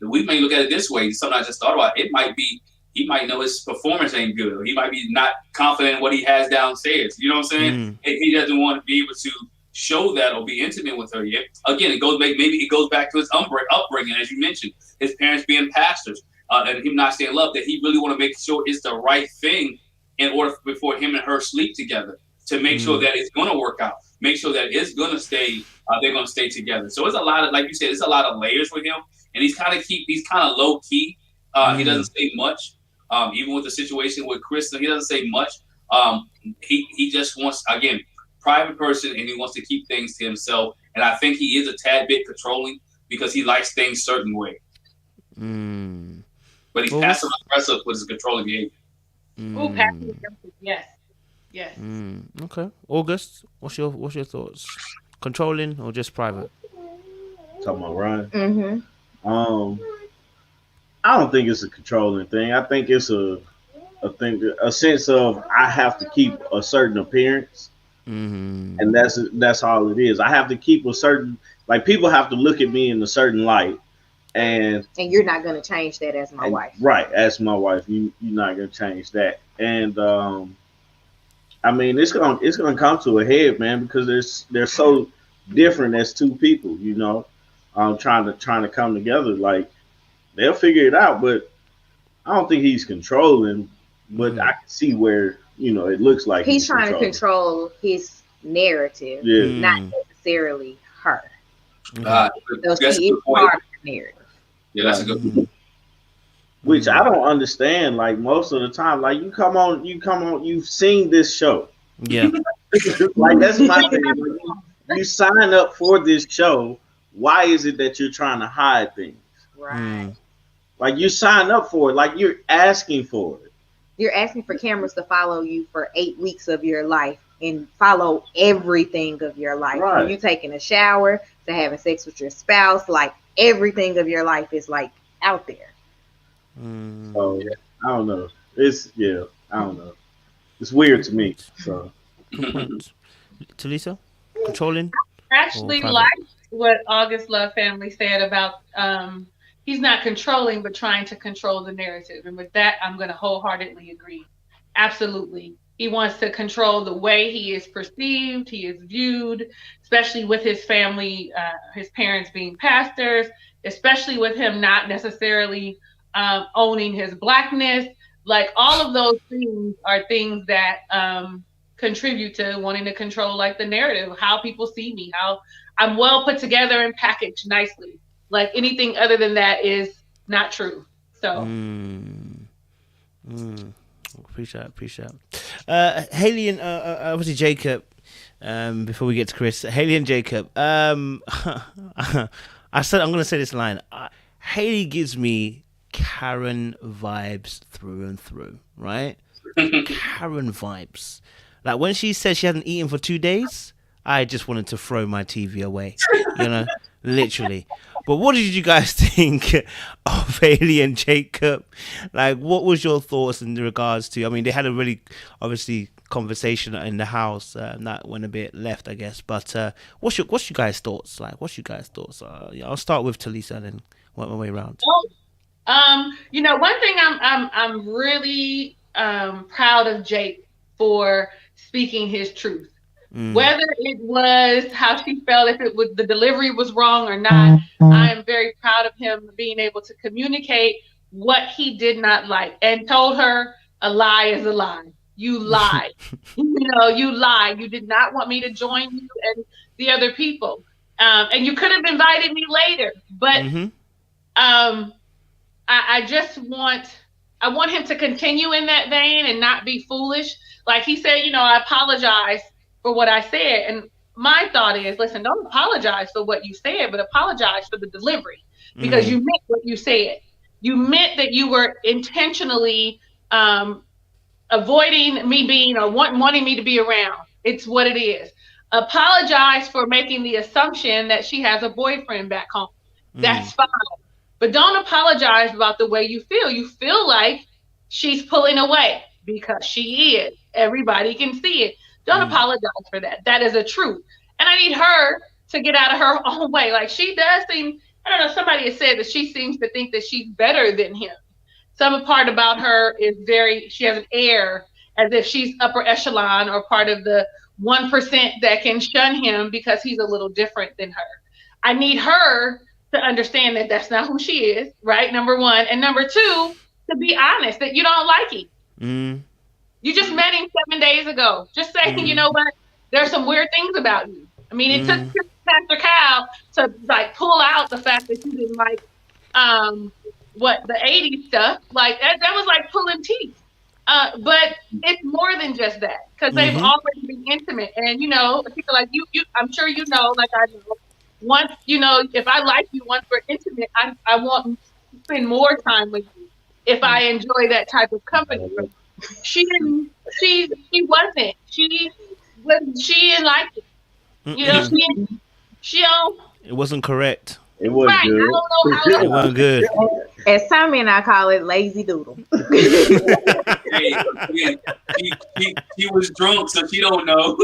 we may look at it this way. Something I just thought about. It might be he might know his performance ain't good, or he might be not confident in what he has downstairs. You know what I'm saying? And he doesn't want to be able to show that or be intimate with her yet. Again, maybe it goes back to his upbringing, as you mentioned, his parents being pastors, and him not staying in love. That he really want to make sure it's the right thing in order before him and her sleep together, to make sure that it's going to work out, make sure that it's going to stay. They're going to stay together. So it's a lot of, like you said, it's a lot of layers with him, and he's kind of low key. He doesn't say much. Even with the situation with Kristen, he doesn't say much. He just wants, again, private person, and he wants to keep things to himself. And I think he is a tad bit controlling because he likes things certain way. But he's passive aggressive with his controlling behavior. Oh, passive aggressive, yes. Okay, August, what's your thoughts? Controlling or just private? Talking about Ryan. I don't think it's a controlling thing. I think it's a sense of I have to keep a certain appearance, and that's all it is. I have to keep a certain, like, people have to look at me in a certain light, and you're not going to change that as my wife, right? As my wife, you're not going to change that, and I mean, it's gonna come to a head, man, because they're so different as two people, you know, trying to come together. Like, they'll figure it out, but I don't think he's controlling. But I can see where, you know, it looks like he's trying to control his narrative, not necessarily her. So she is part of the narrative. Yeah, that's a good point. Which I don't understand. Like, most of the time, like, you come on, you've seen this show. Yeah. Like, that's my thing. You sign up for this show. Why is it that you're trying to hide things? Right. Like, you sign up for it. Like, you're asking for it. You're asking for cameras to follow you for 8 weeks of your life and follow everything of your life. Right. From you taking a shower to having sex with your spouse, like, everything of your life is, like, out there. So I don't know. I don't know. It's weird to me. So, Talisa, controlling. I actually like what August Love Family said about he's not controlling, but trying to control the narrative. And with that, I'm going to wholeheartedly agree. Absolutely. He wants to control the way he is perceived, he is viewed, especially with his family, his parents being pastors, especially with him not necessarily owning his blackness. Like, all of those things are things that contribute to wanting to control, like, the narrative, how people see me, how I'm well put together and packaged nicely. Like, anything other than that is not true. So appreciate it. Haley and obviously Jacob, before we get to Chris, Haley and Jacob, I said I'm gonna say this line. Haley gives me Karen vibes through and through, right? Karen vibes. Like, when she said she hadn't eaten for 2 days, I just wanted to throw my TV away, you know, literally. But what did you guys think of Haley and Jacob? Like, what was your thoughts in regards to, I mean, they had a really, obviously, conversation in the house that went a bit left, I guess. But what's your guys' thoughts? Like, what's your guys' thoughts? I'll start with Talisa and then work my way around. You know, one thing I'm really proud of Jake for speaking his truth. Whether it was how she felt, if it was the delivery was wrong or not, I am very proud of him being able to communicate what he did not like and told her a lie is a lie. You lied. You lied. You did not want me to join you and the other people. And you could have invited me later, but I want him to continue in that vein and not be foolish. Like he said, I apologize for what I said. And my thought is, listen, don't apologize for what you said, but apologize for the delivery, because you meant what you said. You meant that you were intentionally avoiding me being or wanting me to be around. It's what it is. Apologize for making the assumption that she has a boyfriend back home. That's fine. But don't apologize about the way you feel. You feel like she's pulling away, because she is. Everybody can see it. Don't apologize for that. That is a truth. And I need her to get out of her own way. Like, she does seem, I don't know, somebody has said that she seems to think that she's better than him. Some part about her is she has an air as if she's upper echelon or part of the 1% that can shun him because he's a little different than her. I need her to understand that that's not who she is, right? Number one. And number two, to be honest, that you don't like him. You just met him 7 days ago. Just saying, you know what? There's some weird things about you. I mean, it took Pastor Cal to pull out the fact that you didn't like the 80s stuff. Like that was like pulling teeth. But it's more than just that, because they've always been intimate. And people like you, I'm sure like I know. Once if I like you, once we're intimate, I want to spend more time with you if I enjoy that type of company. She didn't. She wasn't. She didn't like it. She don't. It wasn't correct. It wasn't good. I don't know how it wasn't good. As some men, I call it lazy doodle. She was drunk, so she don't know.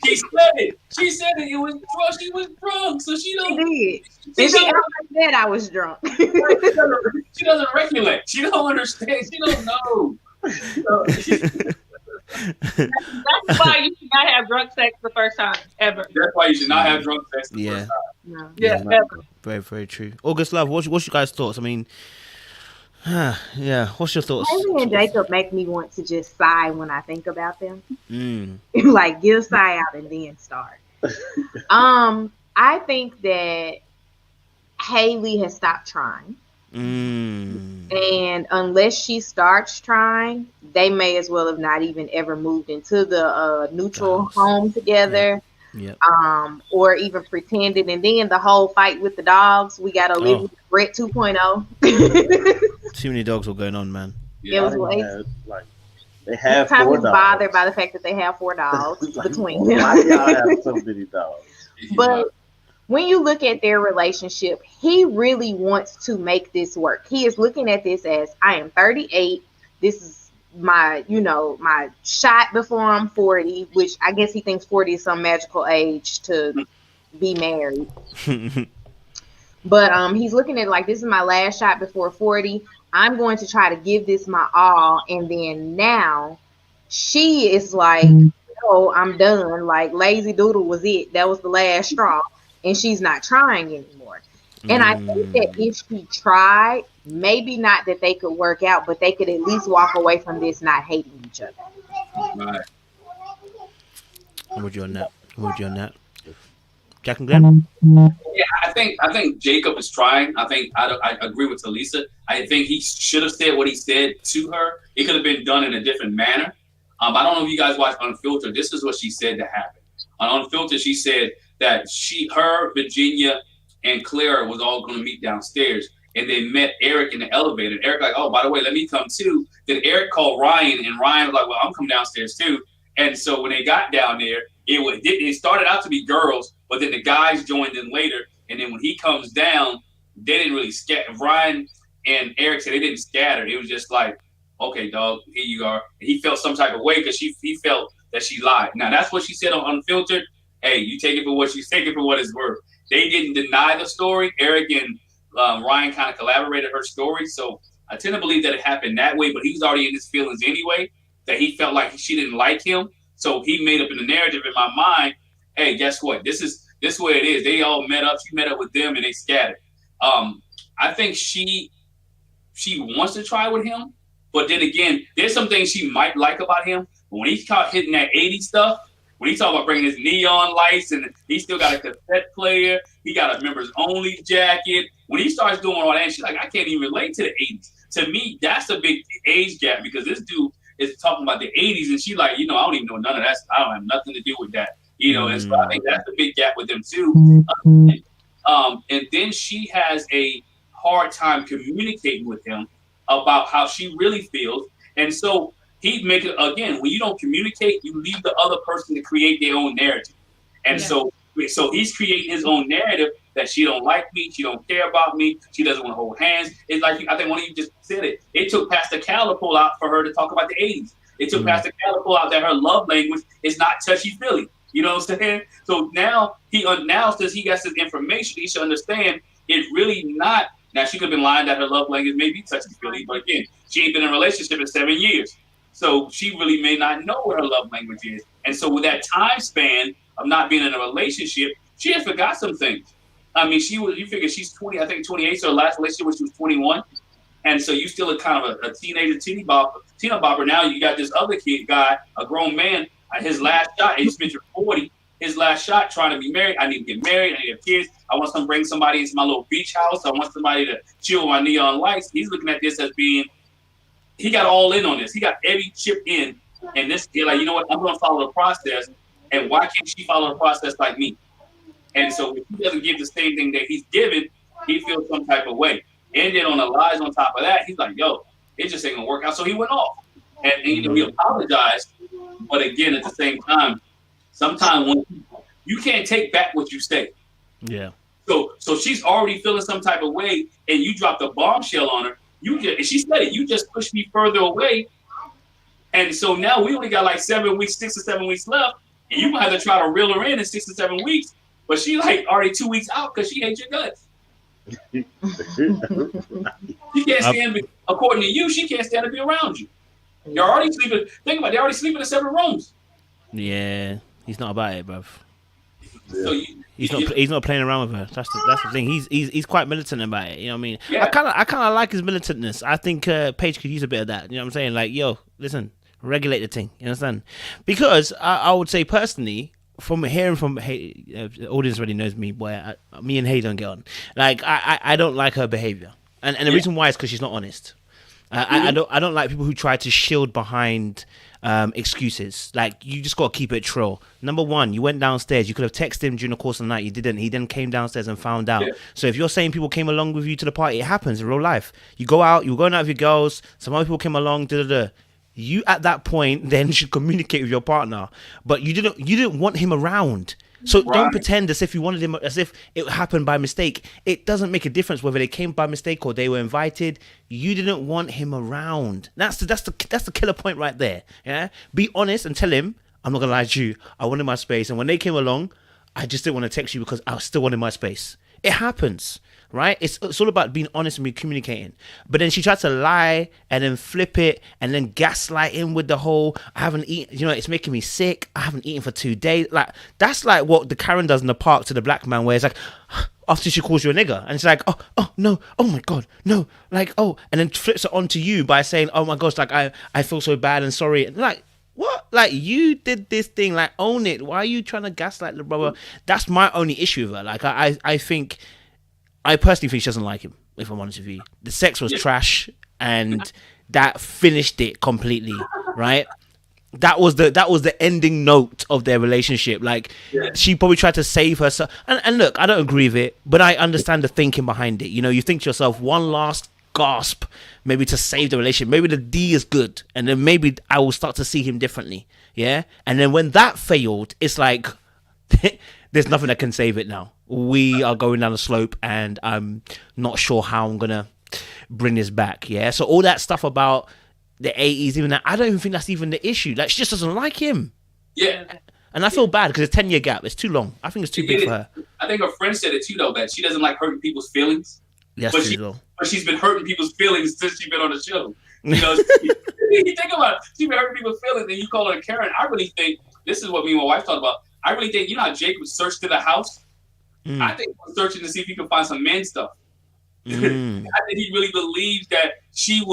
She said it. She said it. It was drunk. She was drunk, so she don't. She did. She said I was drunk. She doesn't recollect. She don't understand. She don't know. That's why you should not have drunk sex the first time ever. That's why you should not have drunk sex the first time. No. Yeah, ever. Very, very true. August Love, what's your guys' thoughts? I mean, what's your thoughts? Haley and Jacob make me want to just sigh when I think about them. Like, give a sigh out and then start. I think that Haley has stopped trying. And unless she starts trying, they may as well have not even ever moved into the neutral home together. Or even pretended. And then the whole fight with the dogs, we gotta live with Brett 2.0. Too many dogs were going on, man. It was they have sometimes 4 it's dogs. bothered by the fact that they have 4 dogs between them. Why y'all have so many dogs? But when you look at their relationship, he really wants to make this work. He is looking at this as, I am 38. This is my shot before I'm 40, which I guess he thinks 40 is some magical age to be married. But he's looking at it like, this is my last shot before 40. I'm going to try to give this my all. And then now she is like, oh, I'm done. Like, lazy doodle was it. That was the last straw. And she's not trying anymore. And I think that if she tried, maybe not that they could work out, but they could at least walk away from this not hating each other. Right. I'm with you on that. JacnGlen? Yeah, I think Jacob is trying. I agree with Talisa. I think he should have said what he said to her. It could have been done in a different manner. I don't know if you guys watch Unfiltered. This is what she said that happened. On Unfiltered, she said that her, Virginia, and Clara was all going to meet downstairs, and they met Eric in the elevator. Eric like, oh, by the way, let me come too. Then Eric called Ryan, and Ryan was like, well, I'm coming downstairs too. And so when they got down there, it started out to be girls, but then the guys joined in later. And then when he comes down, they didn't really scatter. Ryan and Eric said they didn't scatter. It was just like, okay, dog, here you are. And he felt some type of way because he felt that she lied. Now that's what she said on Unfiltered. Hey, you take it for what it's worth. They didn't deny the story. Eric and Ryan kind of collaborated her story. So I tend to believe that it happened that way, but he was already in his feelings anyway, that he felt like she didn't like him. So he made up in the narrative in my mind, hey, guess what? This is what it is. They all met up. She met up with them and they scattered. I think she wants to try with him, But then again, there's some things she might like about him. But when he caught hitting that 80s stuff, when he talk about bringing his neon lights and he still got a cassette player, he got a members only jacket. When he starts doing all that, she's like, I can't even relate to the 80s. To me, that's a big age gap because this dude is talking about the 80s and she like, I don't even know none of that. I don't have nothing to do with that. And so I think that's a big gap with them too. And then she has a hard time communicating with him about how she really feels. And so he'd make it again, when you don't communicate, you leave the other person to create their own narrative. And so he's creating his own narrative that she don't like me, she don't care about me, she doesn't want to hold hands. It's like I think one of you just said it. It took Pastor Cal to pull out for her to talk about the 80s. It took Pastor Cal to pull out that her love language is not touchy-feely. You know what I'm saying? So now since he got this information, he should understand it's really not. Now she could have been lying that her love language may be touchy-feely, but again, she ain't been in a relationship in 7 years. So she really may not know what her love language is. And so with that time span of not being in a relationship, she had forgot some things. I mean, you figure she's 20, I think 28, so her last relationship when she was 21. And so you still a kind of a teenager, teen bopper. Now you got this other guy, a grown man, his last shot, he's mentioned 40, his last shot trying to be married. I need to get married, I need to have kids. I want to bring somebody into my little beach house. I want somebody to chill with my neon lights. He's looking at this as being, he got all in on this. He got every chip in. And this, like, you know what, I'm going to follow the process. And why can't she follow the process like me? And so if he doesn't give the same thing that he's given, he feels some type of way. And then on the lies on top of that, he's like, yo, it just ain't going to work out. So he went off. And he apologized. But again, at the same time, sometimes when you can't take back what you say. Yeah. So she's already feeling some type of way, and you dropped a bombshell on her. And she said it. You just pushed me further away. And so now we only got like 6 or 7 weeks left, and you might have to try to reel her in 6 or 7 weeks. But she like already 2 weeks out because she hates your guts. She can't stand. According to you, she can't stand to be around you. You're already sleeping. Think about it. They're already sleeping in separate rooms. Yeah, he's not about it, bruv. So he's not playing around with her. That's the thing. He's quite militant about it. You know what I mean? Yeah. I kind of like his militantness. I think Paige could use a bit of that. You know what I'm saying? Like, yo, listen, regulate the thing. You understand? Because I would say personally, from hearing from the audience already knows me, boy. Me and Hay don't get on. Like, I don't like her behavior, and the reason why is because she's not honest. I don't like people who try to shield behind excuses. Like, you just gotta keep it true. Number one, you went downstairs. You could have texted him during the course of the night. You didn't. He then came downstairs and found out. Yeah. So if you're saying people came along with you to the party, it happens in real life. You go out. You were going out with your girls. Some other people came along. You at that point then should communicate with your partner. But you didn't want him around. So don't pretend as if you wanted him, as if it happened by mistake. It doesn't make a difference whether they came by mistake or they were invited. You didn't want him around. That's the killer point right there. Yeah, be honest and tell him, I'm not gonna lie to you, I wanted my space, and when they came along, I just didn't want to text you because I still wanted my space. It happens, right? It's all about being honest and communicating. But then she tried to lie and then flip it and then gaslight him with the whole, I haven't eaten, it's making me sick. I haven't eaten for 2 days. Like, that's like what the Karen does in the park to the black man, where it's like, after she calls you a nigger, and it's like, oh no, oh my god, no, like, oh, and then flips it onto you by saying, oh my gosh, like, I feel so bad and sorry. And like, what? Like, you did this thing, like, own it. Why are you trying to gaslight the brother? That's my only issue with her. Like, I personally think she doesn't like him, if I'm honest with you. The sex was trash, and that finished it completely, right? That was the ending note of their relationship. Like, she probably tried to save herself. And look, I don't agree with it, but I understand the thinking behind it. You think to yourself, one last gasp, maybe to save the relationship. Maybe the D is good, and then maybe I will start to see him differently. Yeah, and then when that failed, it's like there's nothing that can save it now. We are going down the slope, and I'm not sure how I'm gonna bring this back. Yeah, so all that stuff about the 80s, even that, I don't even think that's even the issue. Like, she just doesn't like him. Yeah, and I feel bad because it's 10-year gap. It's too long. I think it's too big for her. I think her friend said it too, though, that she doesn't like hurting people's feelings. Yes, but she's been hurting people's feelings since she's been on the show. You think about it. She's been hurting people's feelings, and you call her Karen. I really think, this is what me and my wife talked about, I really think, how Jake would search to the house? I think he was searching to see if he could find some men stuff. I think he really believes that she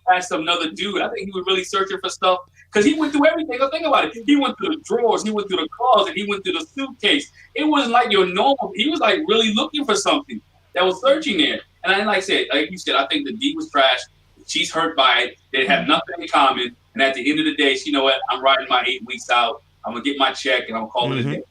had some another dude. I think he was really searching for stuff because he went through everything. Think about it. He went through the drawers, he went through the closet, he went through the suitcase. It wasn't like your normal. He was like really looking for something that was searching there. And I like you said, I think the D was trash. She's hurt by it. They have nothing in common. And at the end of the day, she know what? I'm riding my 8 weeks out. I'm gonna get my check and I'm gonna call it a day.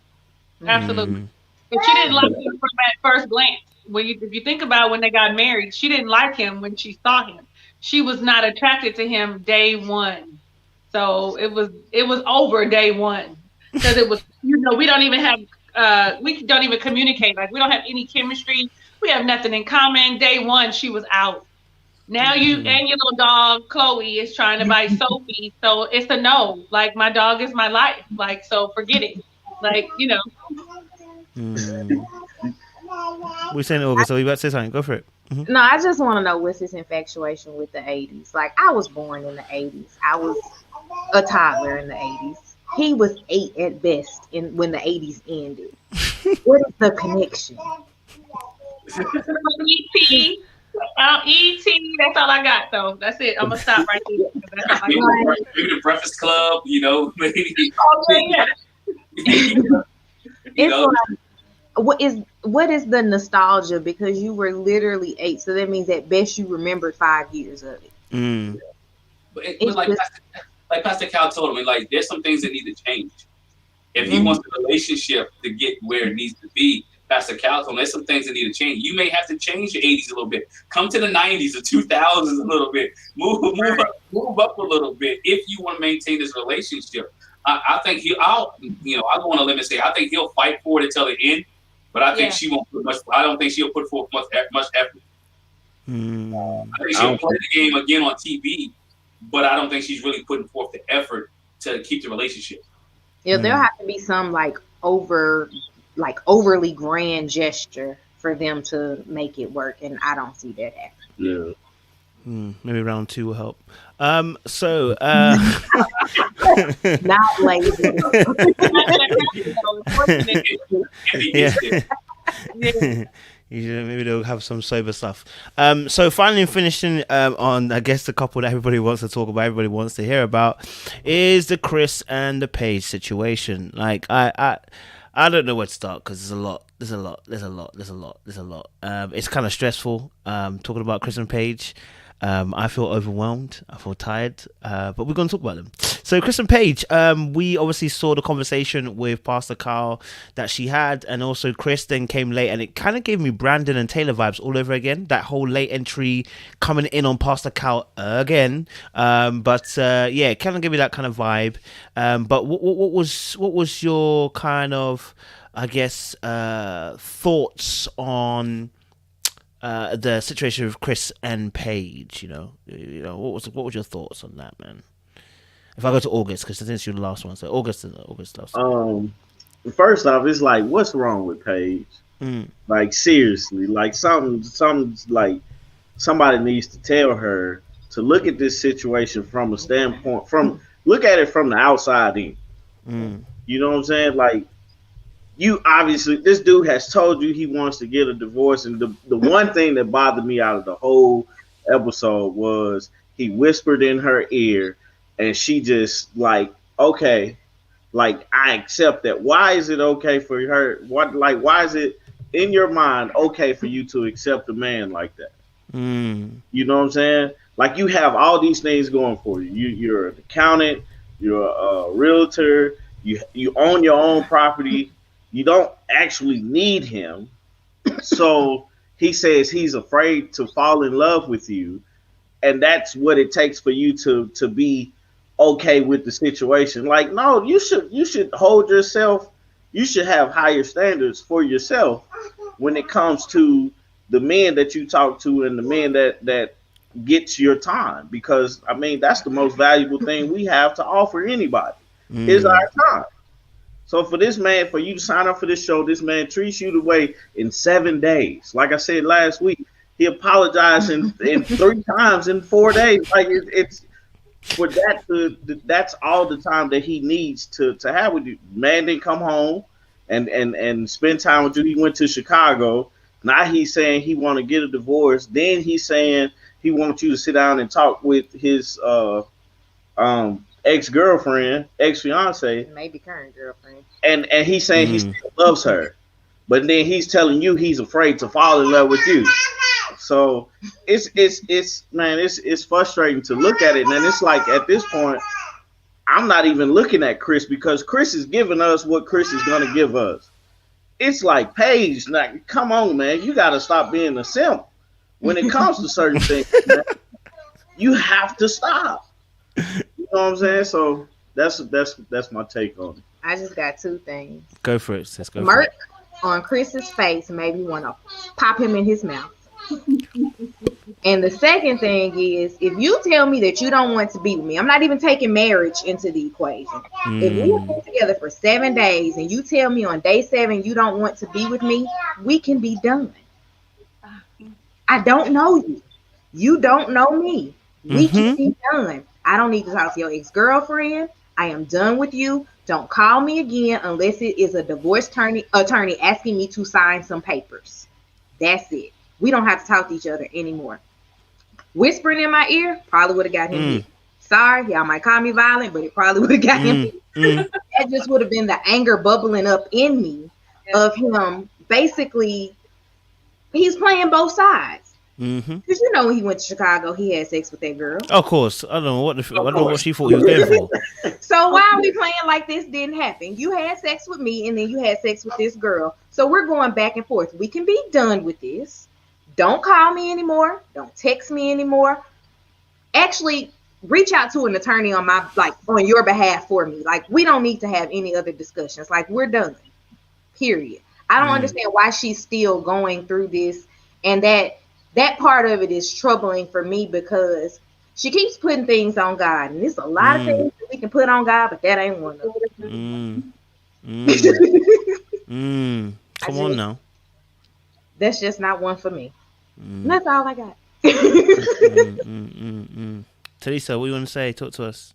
Absolutely. But she didn't like him from at first glance. If you think about when they got married, she didn't like him when she saw him. She was not attracted to him day one. So it was over day one because it was, we don't even communicate. Like we don't have any chemistry. We have nothing in common. Day one, she was out. Now you and your little dog Chloe is trying to bite Sophie, so it's a no. Like my dog is my life. Like so, forget it. Like We're saying August, so you about to say something? Go for it. No, I just want to know what's his infatuation with the 80s. Like I was born in the 80s. I was a toddler in the 80s. He was 8 at best when the 80s ended. What is the connection? E.T. E.T. That's all I got, though. That's it. I'm gonna stop right there. That's all I got. Maybe the Breakfast Club, maybe. It's like, what is the nostalgia? Because you were literally 8, so that means at best you remembered 5 years of it. But like Pastor Cal told me, like there's some things that need to change. If he wants the relationship to get where it needs to be, Pastor Cal told me there's some things that need to change. You may have to change the 80s a little bit. Come to the 90s or 2000s a little bit. Move up a little bit if you want to maintain this relationship. I think I'll go on a limb and say I think he'll fight for it until the end, but I think she won't put much. I don't think she'll put forth much effort. I think she'll play the game again on TV, but I don't think she's really putting forth the effort to keep the relationship. Yeah, there'll have to be some overly grand gesture for them to make it work, and I don't see that happening. Yeah. Maybe round 2 will help. Not lazy. Maybe they'll have some sober stuff. So finally finishing on, I guess, the couple that everybody wants to talk about, everybody wants to hear about, is the Chris and the Paige situation. Like I don't know where to start because there's a lot. It's kind of stressful talking about Chris and Paige. I feel overwhelmed. I feel tired. But we're going to talk about them. So Chris and Paige, we obviously saw the conversation with Pastor Carl that she had, and also Chris then came late, and it kind of gave me Brandon and Taylor vibes all over again. That whole late entry coming in on Pastor Carl again. But it kind of gave me that kind of vibe. But what was your kind of, I guess, thoughts on the situation with Chris and Paige? What was your thoughts on that, man? If I go to August, because since you're the last one, so August last. First off, it's like, what's wrong with Paige? Like seriously, like something like somebody needs to tell her to look at this situation from a standpoint, look at it from the outside in. You know what I'm saying? Like, you obviously, this dude has told you he wants to get a divorce, and the one thing that bothered me out of the whole episode was he whispered in her ear, and she just like, okay, like I accept that. Why is it okay for her? Why is it in your mind okay for you to accept a man like that? You know what I'm saying? Like, you have all these things going for you. You're an accountant, you're a realtor, you own your own property. You don't actually need him. So he says he's afraid to fall in love with you. And that's what it takes for you to be okay with the situation. Like, no, you should hold yourself. You should have higher standards for yourself when it comes to the men that you talk to and the men that gets your time. Because, I mean, that's the most valuable thing we have to offer anybody is our time. So for this man, for you to sign up for this show, this man treats you the way in 7 days. Like I said last week, he apologized in 3 times in 4 days. Like it's for that that's all the time that he needs to have with you. Man didn't come home and spend time with you. He went to Chicago Now he's saying he want to get a divorce. Then he's saying he wants you to sit down and talk with his ex-girlfriend, ex-fiance, maybe current girlfriend. And he's saying he still loves her. But then he's telling you he's afraid to fall in love with you. So it's frustrating to look at it. And it's like at this point, I'm not even looking at Chris because Chris is giving us what Chris is gonna give us. It's like Paige, like, come on, man, you gotta stop being a simp when it comes to certain things. Man. You have to stop. You know what I'm saying? So that's my take on it. I just got two things. Go for it, sis. Go Merc for it. on Chris's face made me want to pop him in his mouth. And the second thing is, if you tell me that you don't want to be with me, I'm not even taking marriage into the equation. If we have been together for 7 days and you tell me on day 7 you don't want to be with me, we can be done. I don't know you. You don't know me. We can be done. I don't need to talk to your ex-girlfriend. I am done with you. Don't call me again unless it is a divorce attorney asking me to sign some papers. That's it. We don't have to talk to each other anymore. Whispering in my ear probably would have got him hit. Sorry, y'all might call me violent, but it probably would have got him hit. That just would have been the anger bubbling up in me of him. Basically, he's playing both sides. Because you know when he went to Chicago, he had sex with that girl. Of course. I don't know what she thought he was there for. So why are we playing like this didn't happen? You had sex with me and then you had sex with this girl. So we're going back and forth. We can be done with this. Don't call me anymore. Don't text me anymore. Actually, reach out to an attorney on your behalf for me. Like, we don't need to have any other discussions. Like, we're done. Period. I don't understand why she's still going through this. And that part of it is troubling for me because she keeps putting things on God. And there's a lot of things that we can put on God, but that ain't one of them. Come on now. That's just not one for me. That's all I got. Teresa, what do you want to say? Talk to us.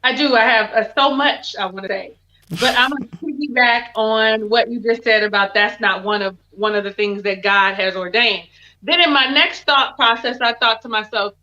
I do. I have so much I want to say. But I'm going to piggyback on what you just said about that's not one of the things that God has ordained. Then in my next thought process, I thought to myself,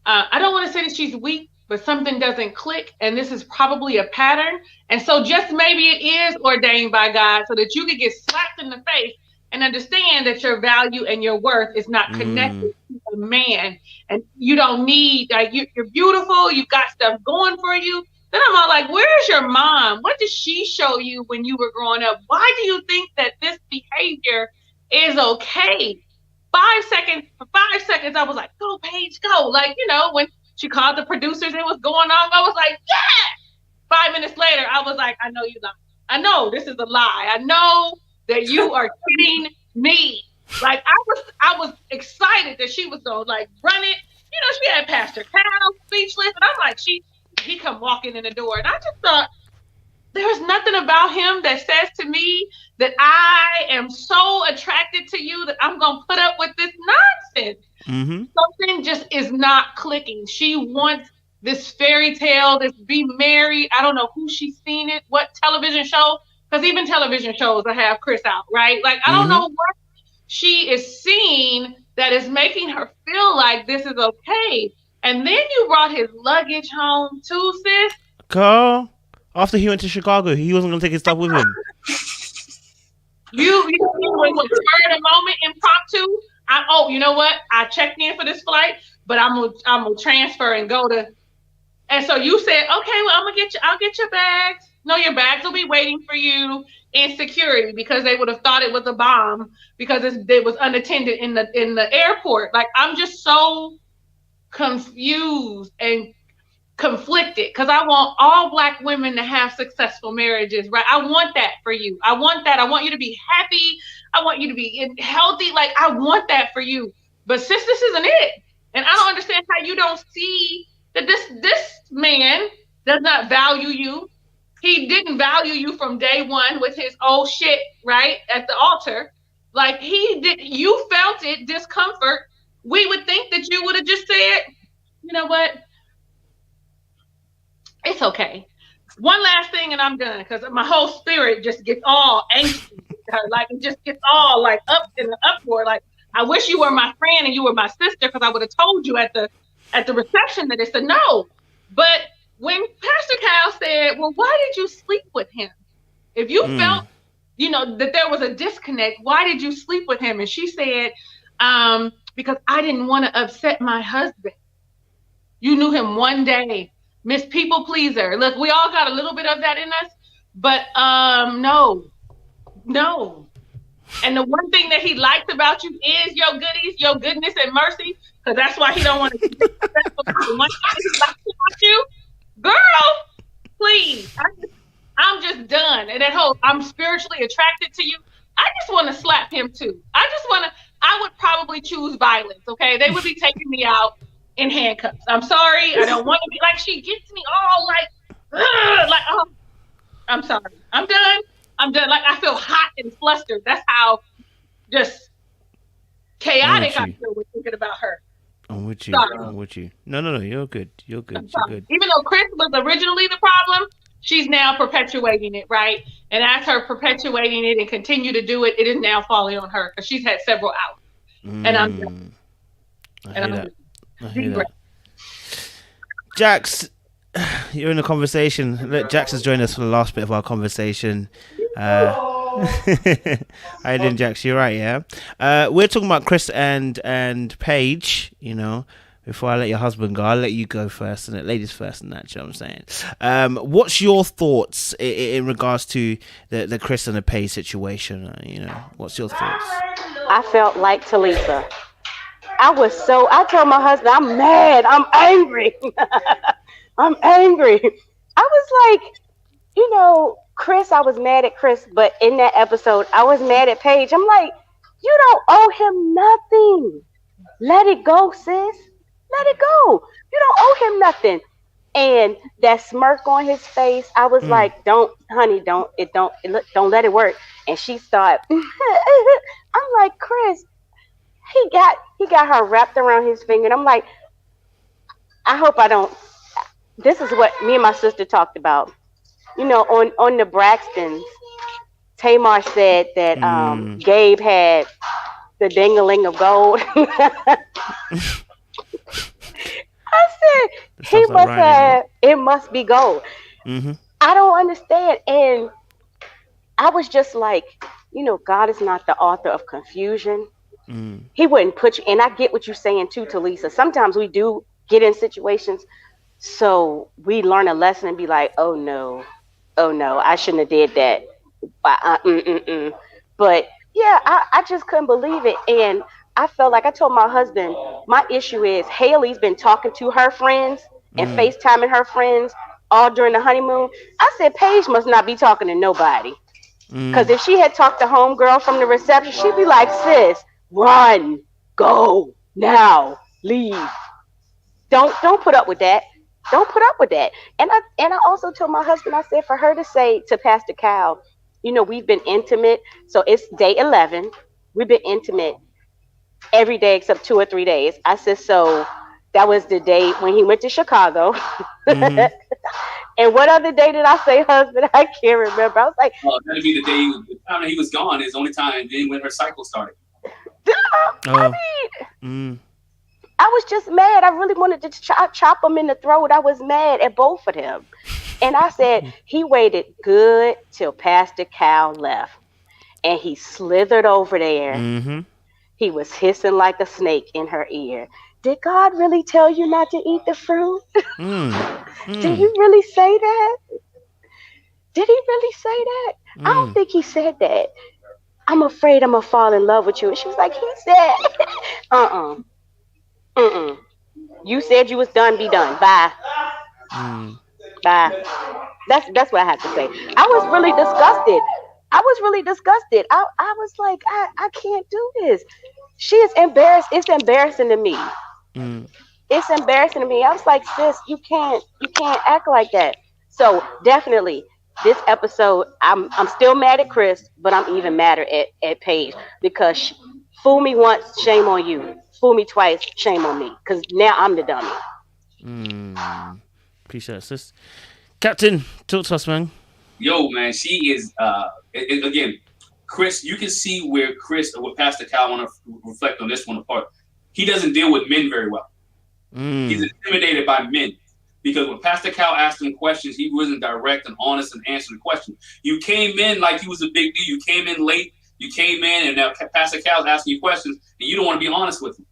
I don't want to say that she's weak, but something doesn't click. And this is probably a pattern. And so just maybe it is ordained by God so that you could get slapped in the face and understand that your value and your worth is not connected to a man. And you don't need, like, you're beautiful. You've got stuff going for you. Then I'm all like, where's your mom? What did she show you when you were growing up? Why do you think that this behavior is okay? For 5 seconds, I was like, go, Paige, go. Like, you know, when she called the producers, it was going on. I was like, yeah. 5 minutes later, I was like, I know you lie. I know this is a lie. I know that you are kidding me. Like, I was excited that she was going to, like, run it. You know, she had Pastor Cal speechless. And I'm like, he come walking in the door. And I just thought, there's nothing about him that says to me that I am so attracted to you that I'm going to put up with this nonsense. Something just is not clicking. She wants this fairy tale, this be married. I don't know who she's seen it, what television show, because even television shows I have Chris out, right? Like, I don't know what she is seeing that is making her feel like this is okay. And then you brought his luggage home too, sis. Carl, after he went to Chicago, he wasn't going to take his stuff with him. You was spurred a moment impromptu. You know what? I checked in for this flight, but I'm gonna transfer and go to. And so you said, okay, well, I'll get your bags. No, your bags will be waiting for you in security because they would have thought it was a bomb because it was unattended in the airport. Like, I'm just so confused and conflicted because I want all Black women to have successful marriages, right? I want that for you. I want that. I want you to be happy. I want you to be healthy. Like, I want that for you. But sis, this isn't it. And I don't understand how you don't see that this man does not value you. He didn't value you from day one with his old shit, right, at the altar. Like, you felt it, discomfort. We would think that you would have just said, you know what? It's okay. One last thing and I'm done because my whole spirit just gets all anxious. her. Like, it just gets all like up in an uproar. Like, I wish you were my friend and you were my sister, because I would have told you at the reception that it's a no. But when Pastor Kyle said, well, why did you sleep with him? If you felt, that there was a disconnect, why did you sleep with him? And she said, because I didn't want to upset my husband. You knew him one day. Miss People Pleaser. Look, we all got a little bit of that in us, but no. And the one thing that he likes about you is your goodies, your goodness and mercy, because that's why he don't want to be disrespectful. The one thing he likes about you, girl, please. I'm just done. And that whole I'm spiritually attracted to you, I just want to slap him too. I would probably choose violence, okay? They would be taking me out in handcuffs. I'm sorry. I don't want to be like, she gets me all like, I'm sorry. I'm done. Like, I feel hot and flustered. That's how just chaotic I feel when thinking about her. I'm with you. Sorry. I'm with you. No. You're good. You're good. Even though Chris was originally the problem, she's now perpetuating it, right? And as her perpetuating it and continue to do it, it is now falling on her because she's had several outs. And I'm done. I hear that. Jax, you're in the conversation. Let Jax has joined us for the last bit of our conversation. How you doing, Jax? You're right, yeah? We're talking about Chris and Paige, Before I let your husband go, I'll let you go first, and ladies first, and that, you know what I'm saying? What's your thoughts in regards to the Chris and the Paige situation? What's your thoughts? I felt like Talisa. I told my husband, I'm mad, I'm angry. I'm angry. I was like, Chris, I was mad at Chris, but in that episode, I was mad at Paige. I'm like, you don't owe him nothing. Let it go, sis. Let it go. You don't owe him nothing. And that smirk on his face, I was like, don't let it work. And she started, I'm like, Chris, he got her wrapped around his finger. And I'm like, I hope I don't. This is what me and my sister talked about. On the Braxtons, Tamar said that Gabe had the ding-a-ling of gold. I said, he must have, it must be gold. Mm-hmm. I don't understand. And I was just like, God is not the author of confusion. He wouldn't put you, and I get what you're saying too, Talisa. Sometimes we do get in situations, so we learn a lesson and be like, oh no, I shouldn't have did that. But yeah, I just couldn't believe it. And I felt like I told my husband, my issue is Haley's been talking to her friends and FaceTiming her friends all during the honeymoon. I said, Paige must not be talking to nobody. Because if she had talked to homegirl from the reception, she'd be like, sis, run, go, now, leave. Don't put up with that. Don't put up with that. And I also told my husband, I said, for her to say to Pastor Cal, we've been intimate. So it's day 11. We've been intimate every day except 2 or 3 days. I said, so that was the day when he went to Chicago. And what other day did I say husband? I can't remember. I was like, that'd be the time that he was gone. Is the only time then when her cycle started. I was just mad. I really wanted to chop him in the throat. I was mad at both of them. And I said, he waited good till Pastor Cal left. And he slithered over there. He was hissing like a snake in her ear. Did God really tell you not to eat the fruit? Did he really say that? Did he really say that? I don't think he said that. I'm afraid I'm going to fall in love with you. And she was like, he said, you said you was done, be done. Bye. Bye. That's what I have to say. I was really disgusted. I was like, I can't do this. She is embarrassed. It's embarrassing to me. It's embarrassing to me. I was like, sis, you can't act like that. So definitely this episode, I'm still mad at Chris, but I'm even madder at Paige because fool me once, shame on you. Fool me twice, shame on me. Because now I'm the dummy. Appreciate it, sis. Captain, talk to us, man. Yo, man, she is again. Chris, you can see where Chris, or what Pastor Cal, I want to reflect on this one apart. He doesn't deal with men very well. He's intimidated by men. Because when Pastor Cal asked him questions, he wasn't direct and honest and answering the question. You came in like he was a big deal. You came in late. You came in, and now Pastor Cal's asking you questions, and you don't want to be honest with him.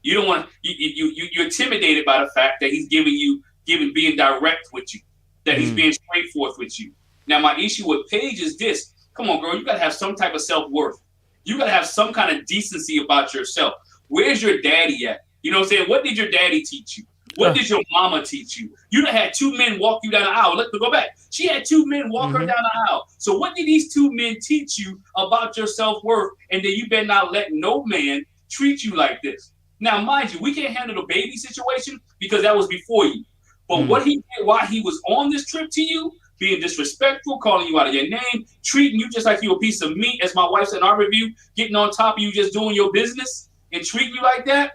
You don't want to. You're intimidated by the fact that he's being direct with you, that he's being straightforward with you. Now, my issue with Paige is this. Come on, girl, you got to have some type of self-worth. You got to have some kind of decency about yourself. Where's your daddy at? You know what I'm saying? What did your daddy teach you? What did your mama teach you? You done had two men walk you down the aisle. Let's go back. She had two men walk her down the aisle. So what did these two men teach you about your self-worth? And then you better not let no man treat you like this. Now, mind you, we can't handle the baby situation because that was before you. But what he did while he was on this trip to you, being disrespectful, calling you out of your name, treating you just like you a piece of meat, as my wife said in our review, getting on top of you, just doing your business and treating you like that.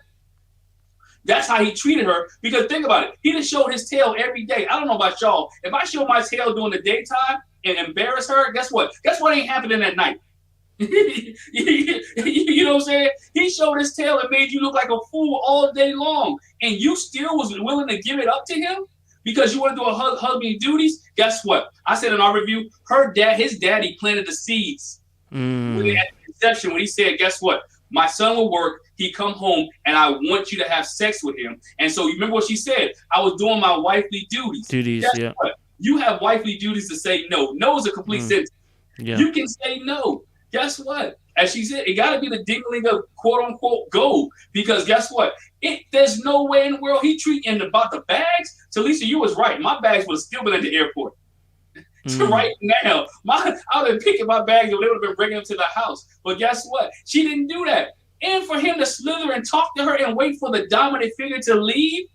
That's how he treated her. Because think about it. He done showed his tail every day. I don't know about y'all. If I show my tail during the daytime and embarrass her, guess what? Guess what ain't happening at night? You know what I'm saying? He showed his tail and made you look like a fool all day long. And you still was willing to give it up to him because you want to do a husband duties? Guess what? I said in our review, his daddy planted the seeds. At the inception when he said, guess what? My son will work. He come home, and I want you to have sex with him. And so you remember what she said? I was doing my wifely duties. Guess what? You have wifely duties to say no. No is a complete sentence. Yeah. You can say no. Guess what? As she said, it got to be the dingling of quote-unquote gold. Because guess what? There's no way in the world he treating about the bags. Talisa, you was right. My bags would have still been at the airport. So right now, I would have been picking my bags and they would have been bringing them to the house. But guess what? She didn't do that. And for him to slither and talk to her and wait for the dominant figure to leave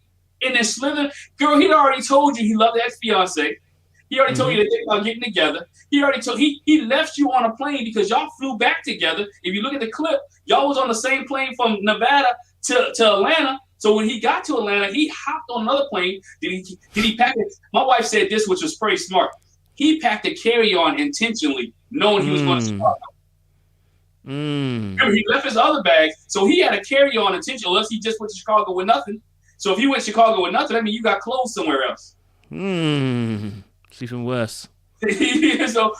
and then slither. Girl, he'd already told you he loved the ex-fiance. He already told you to think about getting together. He already told he left you on a plane because y'all flew back together. If you look at the clip, y'all was on the same plane from Nevada to Atlanta. So when he got to Atlanta, he hopped on another plane. Did he pack it? My wife said this, which was pretty smart. He packed a carry-on intentionally, knowing he was going to Chicago. Remember, he left his other bag, so he had a carry-on intentionally, unless he just went to Chicago with nothing. So if he went to Chicago with nothing, that means you got clothes somewhere else. It's even worse.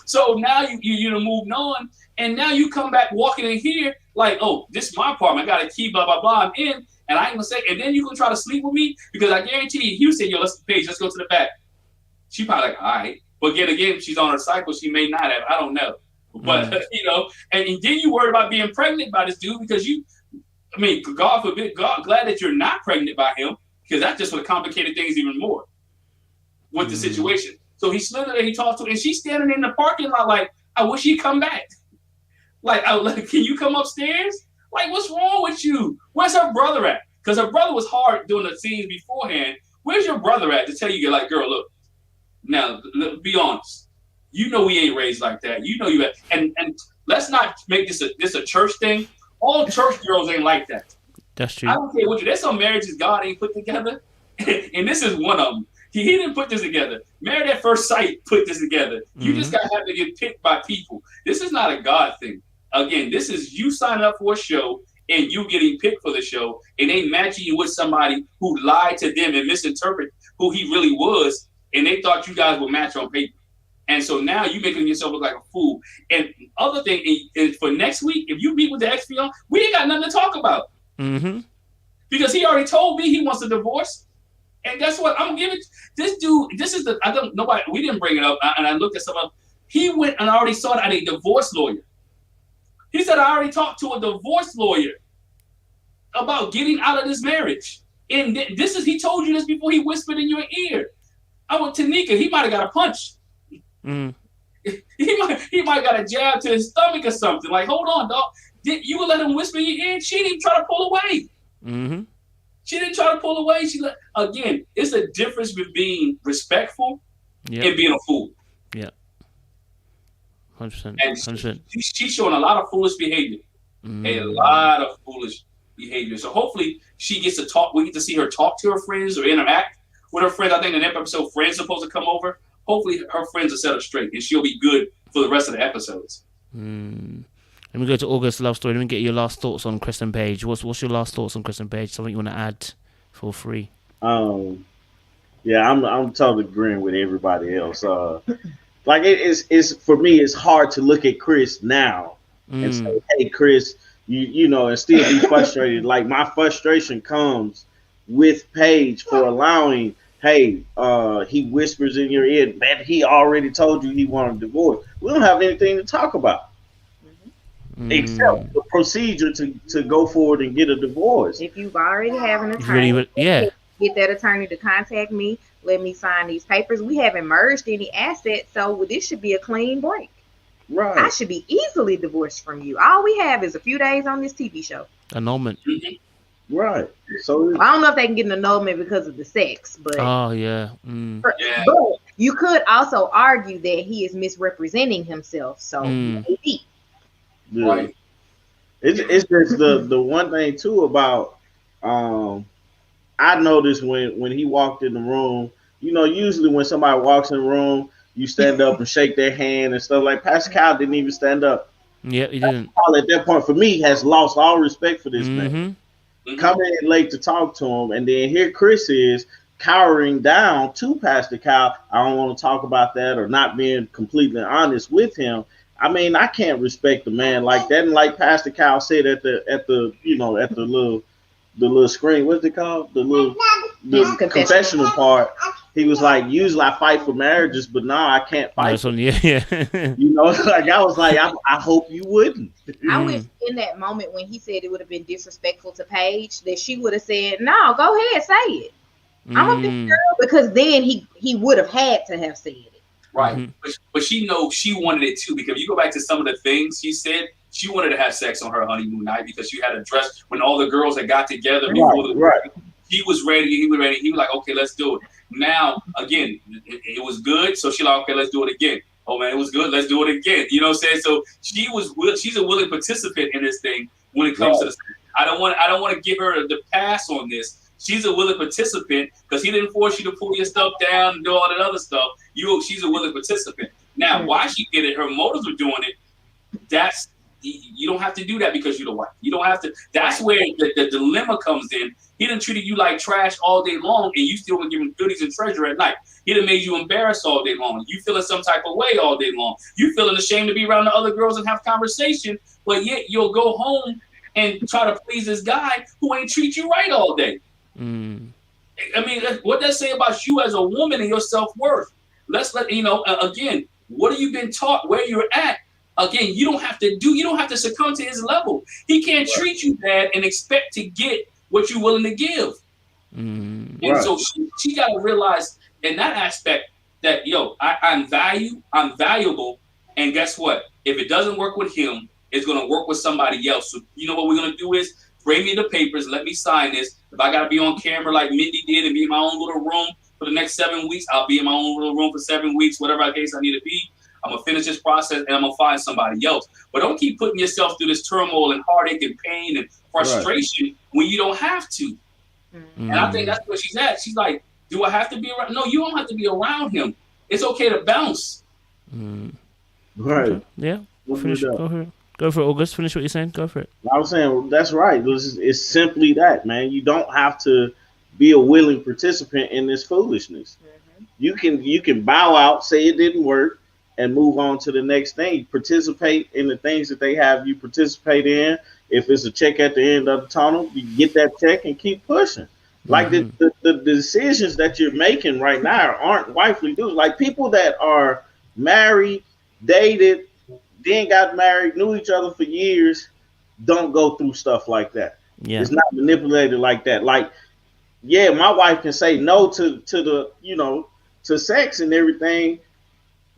So now you moved on, and now you come back walking in here like, oh, this is my apartment. I got a key, blah, blah, blah. I'm in, and I ain't going to say, and then you can try to sleep with me? Because I guarantee you said, yo, Paige, let's go to the back. She probably like, all right. But again, she's on her cycle. She may not have. I don't know. But, and then you worry about being pregnant by this dude because God forbid, glad that you're not pregnant by him because that just would have complicated things even more with the situation. So he slithered and he talked to her, and she's standing in the parking lot like, I wish he'd come back. Like, can you come upstairs? Like, what's wrong with you? Where's her brother at? Because her brother was hard doing the scenes beforehand. Where's your brother at to tell you, like, girl, look, now, be honest. You know we ain't raised like that. You know you have, and let's not make this a church thing. All church girls ain't like that. That's true. I don't care what you. There's some marriages God ain't put together, and this is one of them. He didn't put this together. Married at First Sight put this together. You just got to have to get picked by people. This is not a God thing. Again, this is you signing up for a show and you getting picked for the show, and they matching you with somebody who lied to them and misinterpreted who he really was. And they thought you guys would match on paper. And so now you're making yourself look like a fool. And other thing, is for next week, if you meet with the ex-fiance, we ain't got nothing to talk about. Because he already told me he wants a divorce. And guess what? I'm giving this dude, we didn't bring it up. And I looked at some of, he went and already sought out a divorce lawyer. He said, I already talked to a divorce lawyer about getting out of this marriage. And he told you this before he whispered in your ear. I went to Tanika, he might have got a punch. He might got a jab to his stomach or something. Like, hold on, dog. You would let him whisper in your ear? She didn't try to pull away. She didn't try to pull away. Again, it's a difference between being respectful and being a fool. Yeah. 100%. And 100%. She's showing a lot of foolish behavior. A lot of foolish behavior. So hopefully she gets to talk. We get to see her talk to her friends or interact with her friends. I think in the episode, friends are supposed to come over. Hopefully her friends are set up straight and she'll be good for the rest of the episodes. Let me go to August love story. Let me get your last thoughts on Chris and Paige. What's your last thoughts on Chris and Paige? Something you want to add for free? Yeah, I'm totally agreeing with everybody else. Like it's for me, it's hard to look at Chris now and say, "Hey, Chris, you know," and still be frustrated. Like my frustration comes with Paige for allowing. Hey, he whispers in your ear that he already told you he wanted a divorce. We don't have anything to talk about except the procedure to go forward and get a divorce. If you've already have an attorney, get that attorney to contact me. Let me sign these papers. We haven't merged any assets, so this should be a clean break. Right. I should be easily divorced from you. All we have is a few days on this TV show. Annulment. Right. So I don't know if they can get an annulment because of the sex, but oh yeah. But you could also argue that he is misrepresenting himself. So maybe. Yeah. Right. It's just the one thing too about I noticed when he walked in the room, you know, usually when somebody walks in the room, you stand up and shake their hand and stuff. Like Pascal didn't even stand up. Yeah, he didn't. Pascal at that point, for me, has lost all respect for this man. Coming in late to talk to him, and then here Chris is cowering down to Pastor Cal. I don't want to talk about that, or not being completely honest with him. I mean, I can't respect the man like that. And like Pastor Cal said at the little screen, what's it called? The confessional part. He was like, usually I fight for marriages, but now I can't fight. Yeah. You know, like I was like, I hope you wouldn't. I wish in that moment when he said it would have been disrespectful to Paige, that she would have said, "No, go ahead, say it." I'm a big girl, because then he would have had to have said it. Right. But she knows she wanted it too, because you go back to some of the things she said. She wanted to have sex on her honeymoon night because she had a dress when all the girls had got together before the wedding. He was ready. He was ready. He was like, okay, let's do it. Now, again, it was good. So she's like, okay, let's do it again. Oh man, it was good. Let's do it again. You know what I'm saying? So she's a willing participant in this thing when it comes to this. I don't want to give her the pass on this. She's a willing participant because he didn't force you to pull your stuff down and do all that other stuff. She's a willing participant. Now, why she did it, her motives were doing it. You don't have to do that because you're the wife. You don't have to. That's where the dilemma comes in. He done treated you like trash all day long, and you still want to give him goodies and treasure at night. He done made you embarrassed all day long. You feeling some type of way all day long. You feeling ashamed to be around the other girls and have conversation, but yet you'll go home and try to please this guy who ain't treat you right all day. I mean, what that say about you as a woman and your self-worth? Again, what have you been taught where you're at? Again, you don't have to succumb to his level. He can't treat you bad and expect to get what you're willing to give. And so she got to realize in that aspect that, I'm valuable. And guess what? If it doesn't work with him, it's going to work with somebody else. So you know what we're going to do is bring me the papers. Let me sign this. If I got to be on camera like Mindy did and be in my own little room for the next 7 weeks, I'll be in my own little room for 7 weeks, whatever case I need to be. I'm going to finish this process and I'm going to find somebody else. But don't keep putting yourself through this turmoil and heartache and pain and frustration when you don't have to. And I think that's where she's at. She's like, do I have to be around? No, you don't have to be around him. It's okay to bounce. Right. Yeah. Finish. Go for it, August. Finish what you're saying. Go for it. I was saying, that's right. It's simply that, man. You don't have to be a willing participant in this foolishness. You can bow out, say it didn't work, and move on to the next thing. Participate in the things that they have you participate in. If it's a check at the end of the tunnel, you get that check and keep pushing. Like the decisions that you're making right now aren't wifely duties. Like people that are married, dated, then got married, knew each other for years, don't go through stuff like that. Yeah. It's not manipulated like that. Like, yeah, my wife can say no to the, to sex and everything,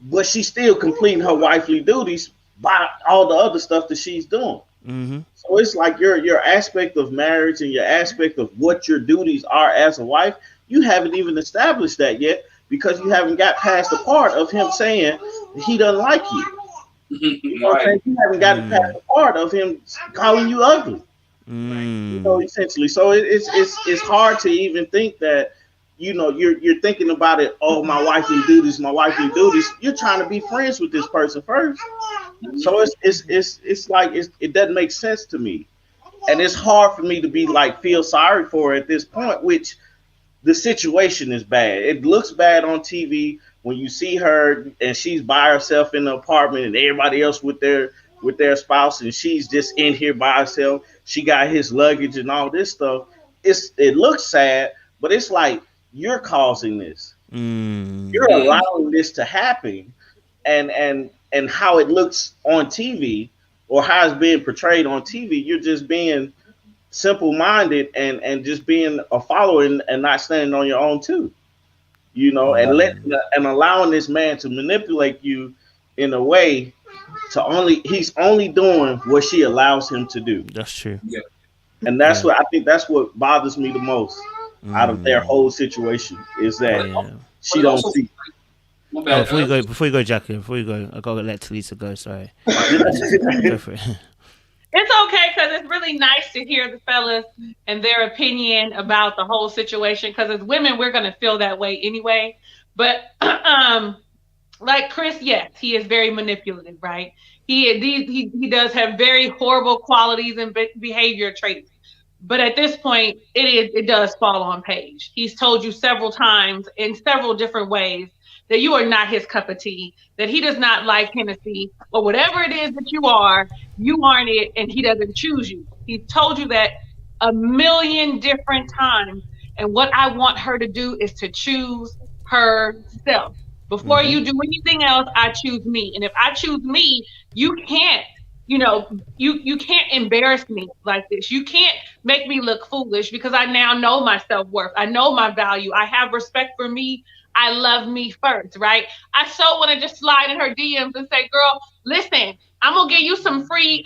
but she's still completing her wifely duties by all the other stuff that she's doing. So it's like your aspect of marriage and your aspect of what your duties are as a wife, you haven't even established that yet because you haven't got past the part of him saying he doesn't like you. You haven't gotten past the part of him calling you ugly. Essentially. So it's hard to even think that, you're thinking about it. Oh, my wifely duties, my wifely duties. You're trying to be friends with this person first. So it's like it doesn't make sense to me, and it's hard for me to be like feel sorry for her at this point, which the situation is bad. It looks bad on TV when you see her and she's by herself in the apartment and everybody else with their spouse and she's just in here by herself. She got his luggage and all this stuff. It looks sad, but it's like you're causing this. You're allowing this to happen, and how it looks on TV or how it's being portrayed on TV. You're just being simple minded and just being a follower and not standing on your own too, and allowing this man to manipulate you in a way he's only doing what she allows him to do. That's true. Yeah. And that's what I think that's what bothers me the most out of their whole situation is that she don't see. Before you go, JacnGlen, I gotta let Talisa go. Sorry. Go for it. It's okay because it's really nice to hear the fellas and their opinion about the whole situation. Because as women, we're gonna feel that way anyway. But like Chris, yes, he is very manipulative, right? He does have very horrible qualities and behavior traits. But at this point, it does fall on Paige. He's told you several times in several different ways that you are not his cup of tea, that he does not like Hennessy, or whatever it is that you aren't it, and he doesn't choose you. He's told you that a million different times, and what I want her to do is to choose herself. Before you do anything else, I choose me. And if I choose me, you can't, you can't embarrass me like this. You can't make me look foolish because I now know my self-worth. I know my value. I have respect for me. I love me first, right? I so want to just slide in her DMs and say, girl, listen, I'm going to give you some free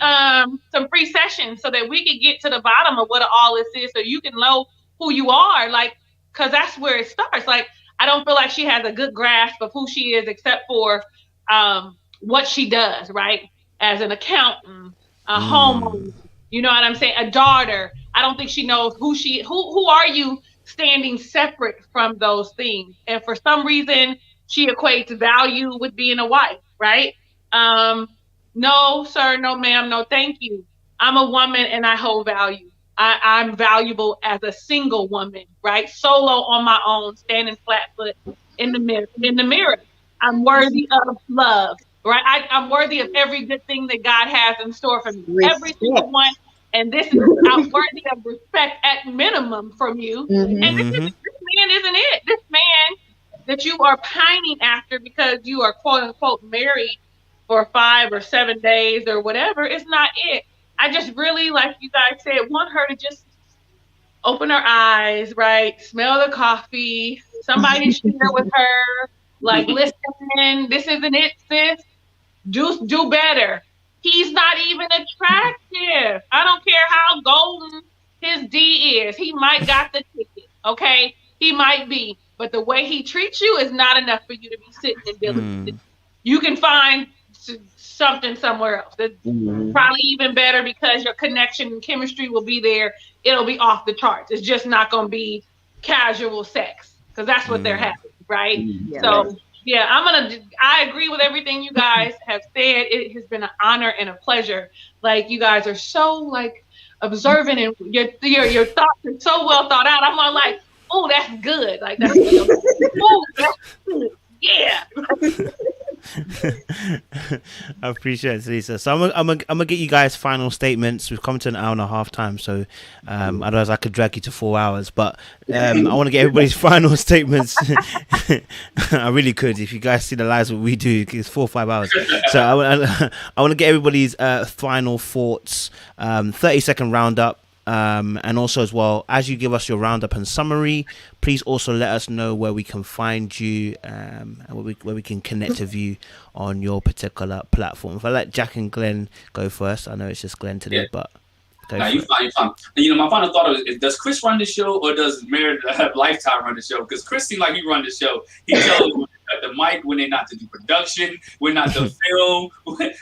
sessions so that we can get to the bottom of what all this is so you can know who you are. Like, because that's where it starts. Like, I don't feel like she has a good grasp of who she is except for what she does, right? As an accountant, a homeowner, you know what I'm saying? A daughter. I don't think she knows who are you standing separate from those things. And for some reason, she equates value with being a wife, right? No, sir, no, ma'am, no, thank you. I'm a woman and I hold value. I'm valuable as a single woman, right? Solo on my own, standing flat foot in the mirror. I'm worthy of love, right? I'm worthy of every good thing that God has in store for me. Every single one. And I'm worthy of respect at minimum from you. And this man isn't it. This man that you are pining after because you are quote unquote married for 5 or 7 days or whatever is not it. I just really, like you guys said, want her to just open her eyes, right? Smell the coffee. Somebody share with her. Like, listen, this isn't it, sis. Do better. He's not even attractive. I don't care how golden his D is. He might got the ticket, okay? He might be. But the way he treats you is not enough for you to be sitting and dealing. You can find something somewhere else. That's probably even better because your connection and chemistry will be there. It'll be off the charts. It's just not going to be casual sex because that's what they're having, right? So, yeah, I agree with everything you guys have said. It has been an honor and a pleasure. Like, you guys are so, like, observant and your thoughts are so well thought out. I'm all like, oh, that's good. Like, that's good. Oh, that's good. Yeah. I appreciate it, Lisa. So I'm gonna get you guys final statements. We've come to an hour and a half time, so otherwise I could drag you to 4 hours. But I want to get everybody's final statements. I really could. If you guys see the lives what we do, it's 4 or 5 hours. So I want to get everybody's final thoughts. 30-second roundup. And also as well, as you give us your roundup and summary, please also let us know where we can find you and where we can connect with you on your particular platform. If I let JacnGlen go first, I know it's just Glenn today, but you fine. My final thought is, does Chris run the show or does Married Lifetime run the show? Because Chris seems like he run the show. He tells me at the mic when they're not to do production, when not to film.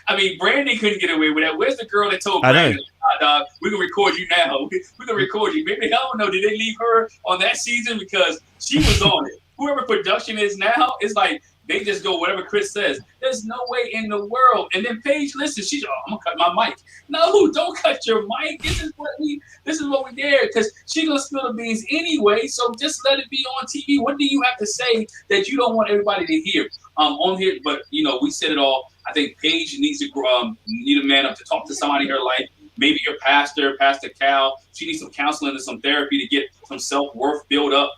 I mean, Brandon couldn't get away with that. Where's the girl that told Brandon, dog, we can record you now. We can record you. Maybe, I don't know, did they leave her on that season? Because she was on it. Whoever production is now, it's like, They just go whatever Chris says. There's no way in the world. And then Paige listens. She's I'm gonna cut my mic. No, don't cut your mic. This is what we did because she's gonna spill the beans anyway. So just let it be on TV. What do you have to say that you don't want everybody to hear on here? But we said it all. I think Paige needs to need a man up to talk to somebody in her life. Maybe your pastor, Pastor Cal. She needs some counseling and some therapy to get some self-worth built up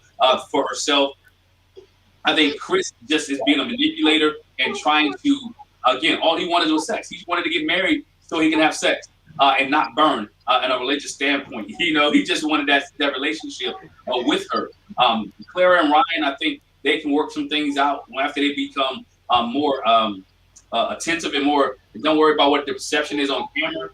for herself. I think Chris just is being a manipulator and trying to, again, all he wanted was sex. He wanted to get married so he can have sex and not burn in a religious standpoint. He just wanted that relationship with her. Clara and Ryan, I think they can work some things out after they become more attentive and more, don't worry about what the perception is on camera.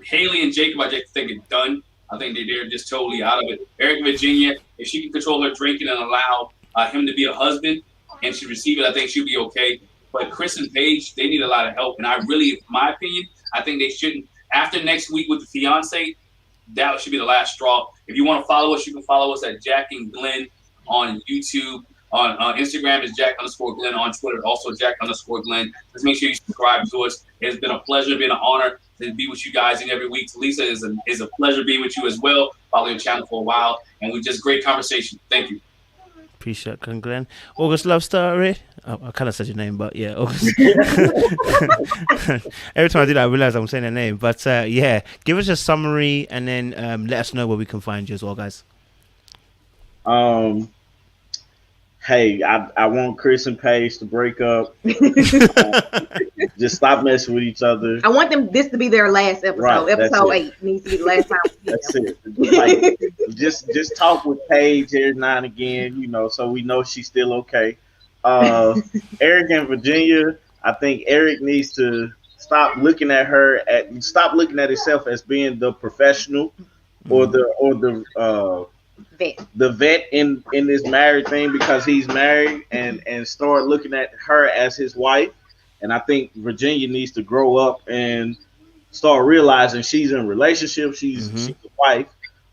Haley and Jacob, I just think it's done. I think they're just totally out of it. Eric, Virginia, if she can control her drinking and allow him to be a husband and she receive it, I think she'll be okay. But Chris and Paige, they need a lot of help. And I really, in my opinion, I think they shouldn't. After next week with the fiance, that should be the last straw. If you want to follow us, you can follow us at JacnGlen on YouTube. On Instagram is Jack_Glen. On Twitter, also Jack_Glen. Just make sure you subscribe to us. It's been a pleasure, been an honor to be with you guys in every week. Lisa, is a pleasure being with you as well. Follow your channel for a while. And we just great conversation. Thank you. Appreciate it, Glenn. August Love Story. Oh, I kind of said your name, but yeah, August. Every time I do that, I realize I'm saying their name. But yeah, give us a summary and then let us know where we can find you as well, guys. Hey, I want Chris and Paige to break up. Just stop messing with each other. I want this to be their last episode. Right, episode 8 needs to be the last time. That's it. Like, just talk with Paige every now and again, so we know she's still okay. Eric and Virginia, I think Eric needs to stop looking at himself as being the professional or the vet in this married thing because he's married and start looking at her as his wife. And I think Virginia needs to grow up and start realizing she's in a relationship. She's a wife.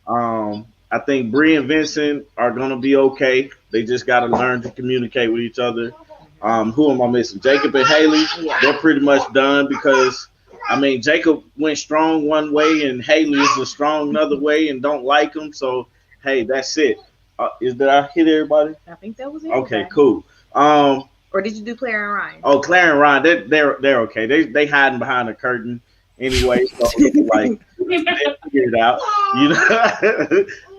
I think Bree and Vincent are gonna be okay. They just gotta learn to communicate with each other. Who am I missing? Jacob and Haley. They're pretty much done because Jacob went strong one way and Haley is strong another way and don't like him. So hey, that's it. Did I hit everybody? I think that was it. Okay, cool. Or did you do Clara and Ryan? Oh, Clara and Ryan, they're okay. They hiding behind the curtain anyway. So like they figure it out.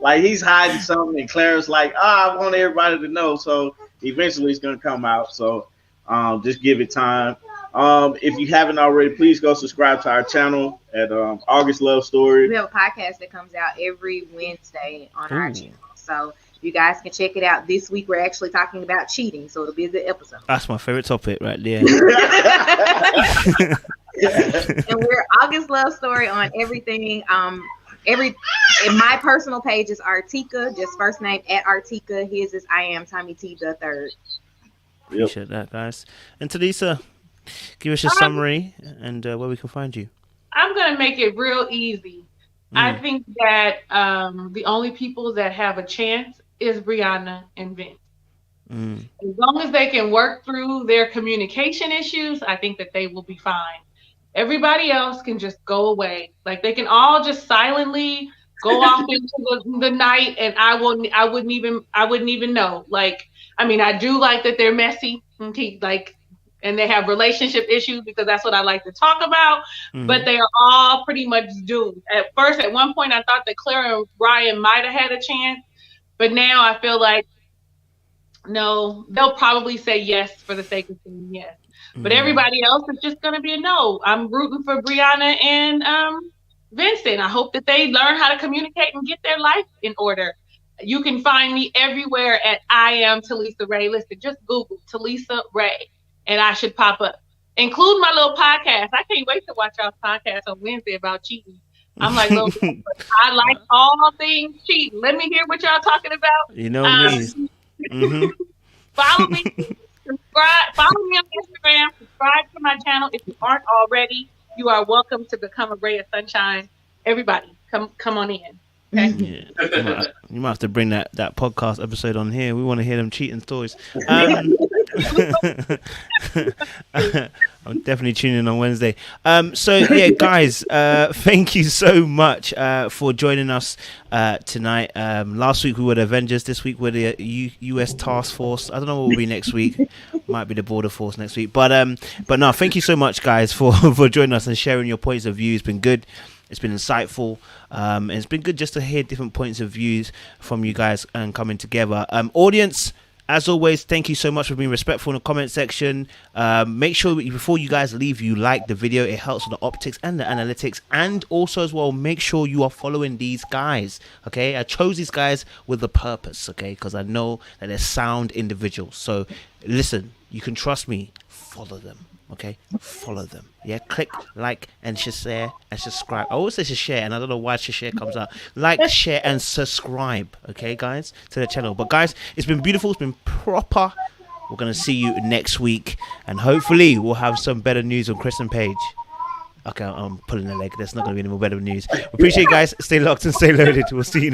Like he's hiding something, and Clara's like, I want everybody to know. So eventually it's gonna come out. So just give it time. If you haven't already, please go subscribe to our channel at August Love Story. We have a podcast that comes out every Wednesday on our channel. So you guys can check it out. This week we're actually talking about cheating, so it'll be a good episode. That's my favorite topic right there. And we're August Love Story on everything. In my personal page is Artika, just first name at Artika. His is I am Tommy T the third. Appreciate that, guys. And Talisa, give us a summary and where we can find you. I'm gonna make it real easy. I think that the only people that have a chance is Brianna and Vince. As long as they can work through their communication issues, I think that they will be fine. Everybody else can just go away. Like they can all just silently go off into the night, and I wouldn't even know. Like, I do like that they're messy, and they have relationship issues because that's what I like to talk about. But they are all pretty much doomed. At one point, I thought that Clara and Ryan might have had a chance, but now I feel like no, they'll probably say yes for the sake of saying yes. But everybody else is just going to be a no. I'm rooting for Brianna and Vincent. I hope that they learn how to communicate and get their life in order. You can find me everywhere at I am Talisa Ray. Listen, just Google Talisa Ray, and I should pop up. Include my little podcast. I can't wait to watch y'all's podcast on Wednesday about cheating. I'm like, I like all things cheating. Let me hear what y'all talking about. You know me. Follow me. Subscribe. Follow me on Instagram. Subscribe to my channel if you aren't already. You are welcome to become a ray of sunshine. Everybody, come on in. Okay. Yeah. You might have to bring that podcast episode on here. We want to hear them cheating stories. I'm definitely tuning in on Wednesday. So yeah, guys, thank you so much for joining us tonight. Last week we were the Avengers. This week we're the US Task Force. I don't know what will be next week. Might be the Border Force next week. But no, thank you so much, guys, for joining us and sharing your points of view. It's been good. It's been insightful. And it's been good just to hear different points of views from you guys and coming together. Audience, as always, thank you so much for being respectful in the comment section. Make sure before you guys leave, you like the video. It helps with the optics and the analytics. And also as well, make sure you are following these guys. Okay, I chose these guys with a purpose. Okay, because I know that they're sound individuals. So listen, you can trust me. Follow them. Okay, follow them. Yeah, click like and share and subscribe. I always say share, and I don't know why share comes out. Like, share, and subscribe. Okay, guys, to the channel. But guys, it's been beautiful. It's been proper. We're gonna see you next week, and hopefully we'll have some better news on Chris and Paige. Okay, I'm pulling a leg. There's not gonna be any more better news. Appreciate you guys. Stay locked and stay loaded. We'll see you next.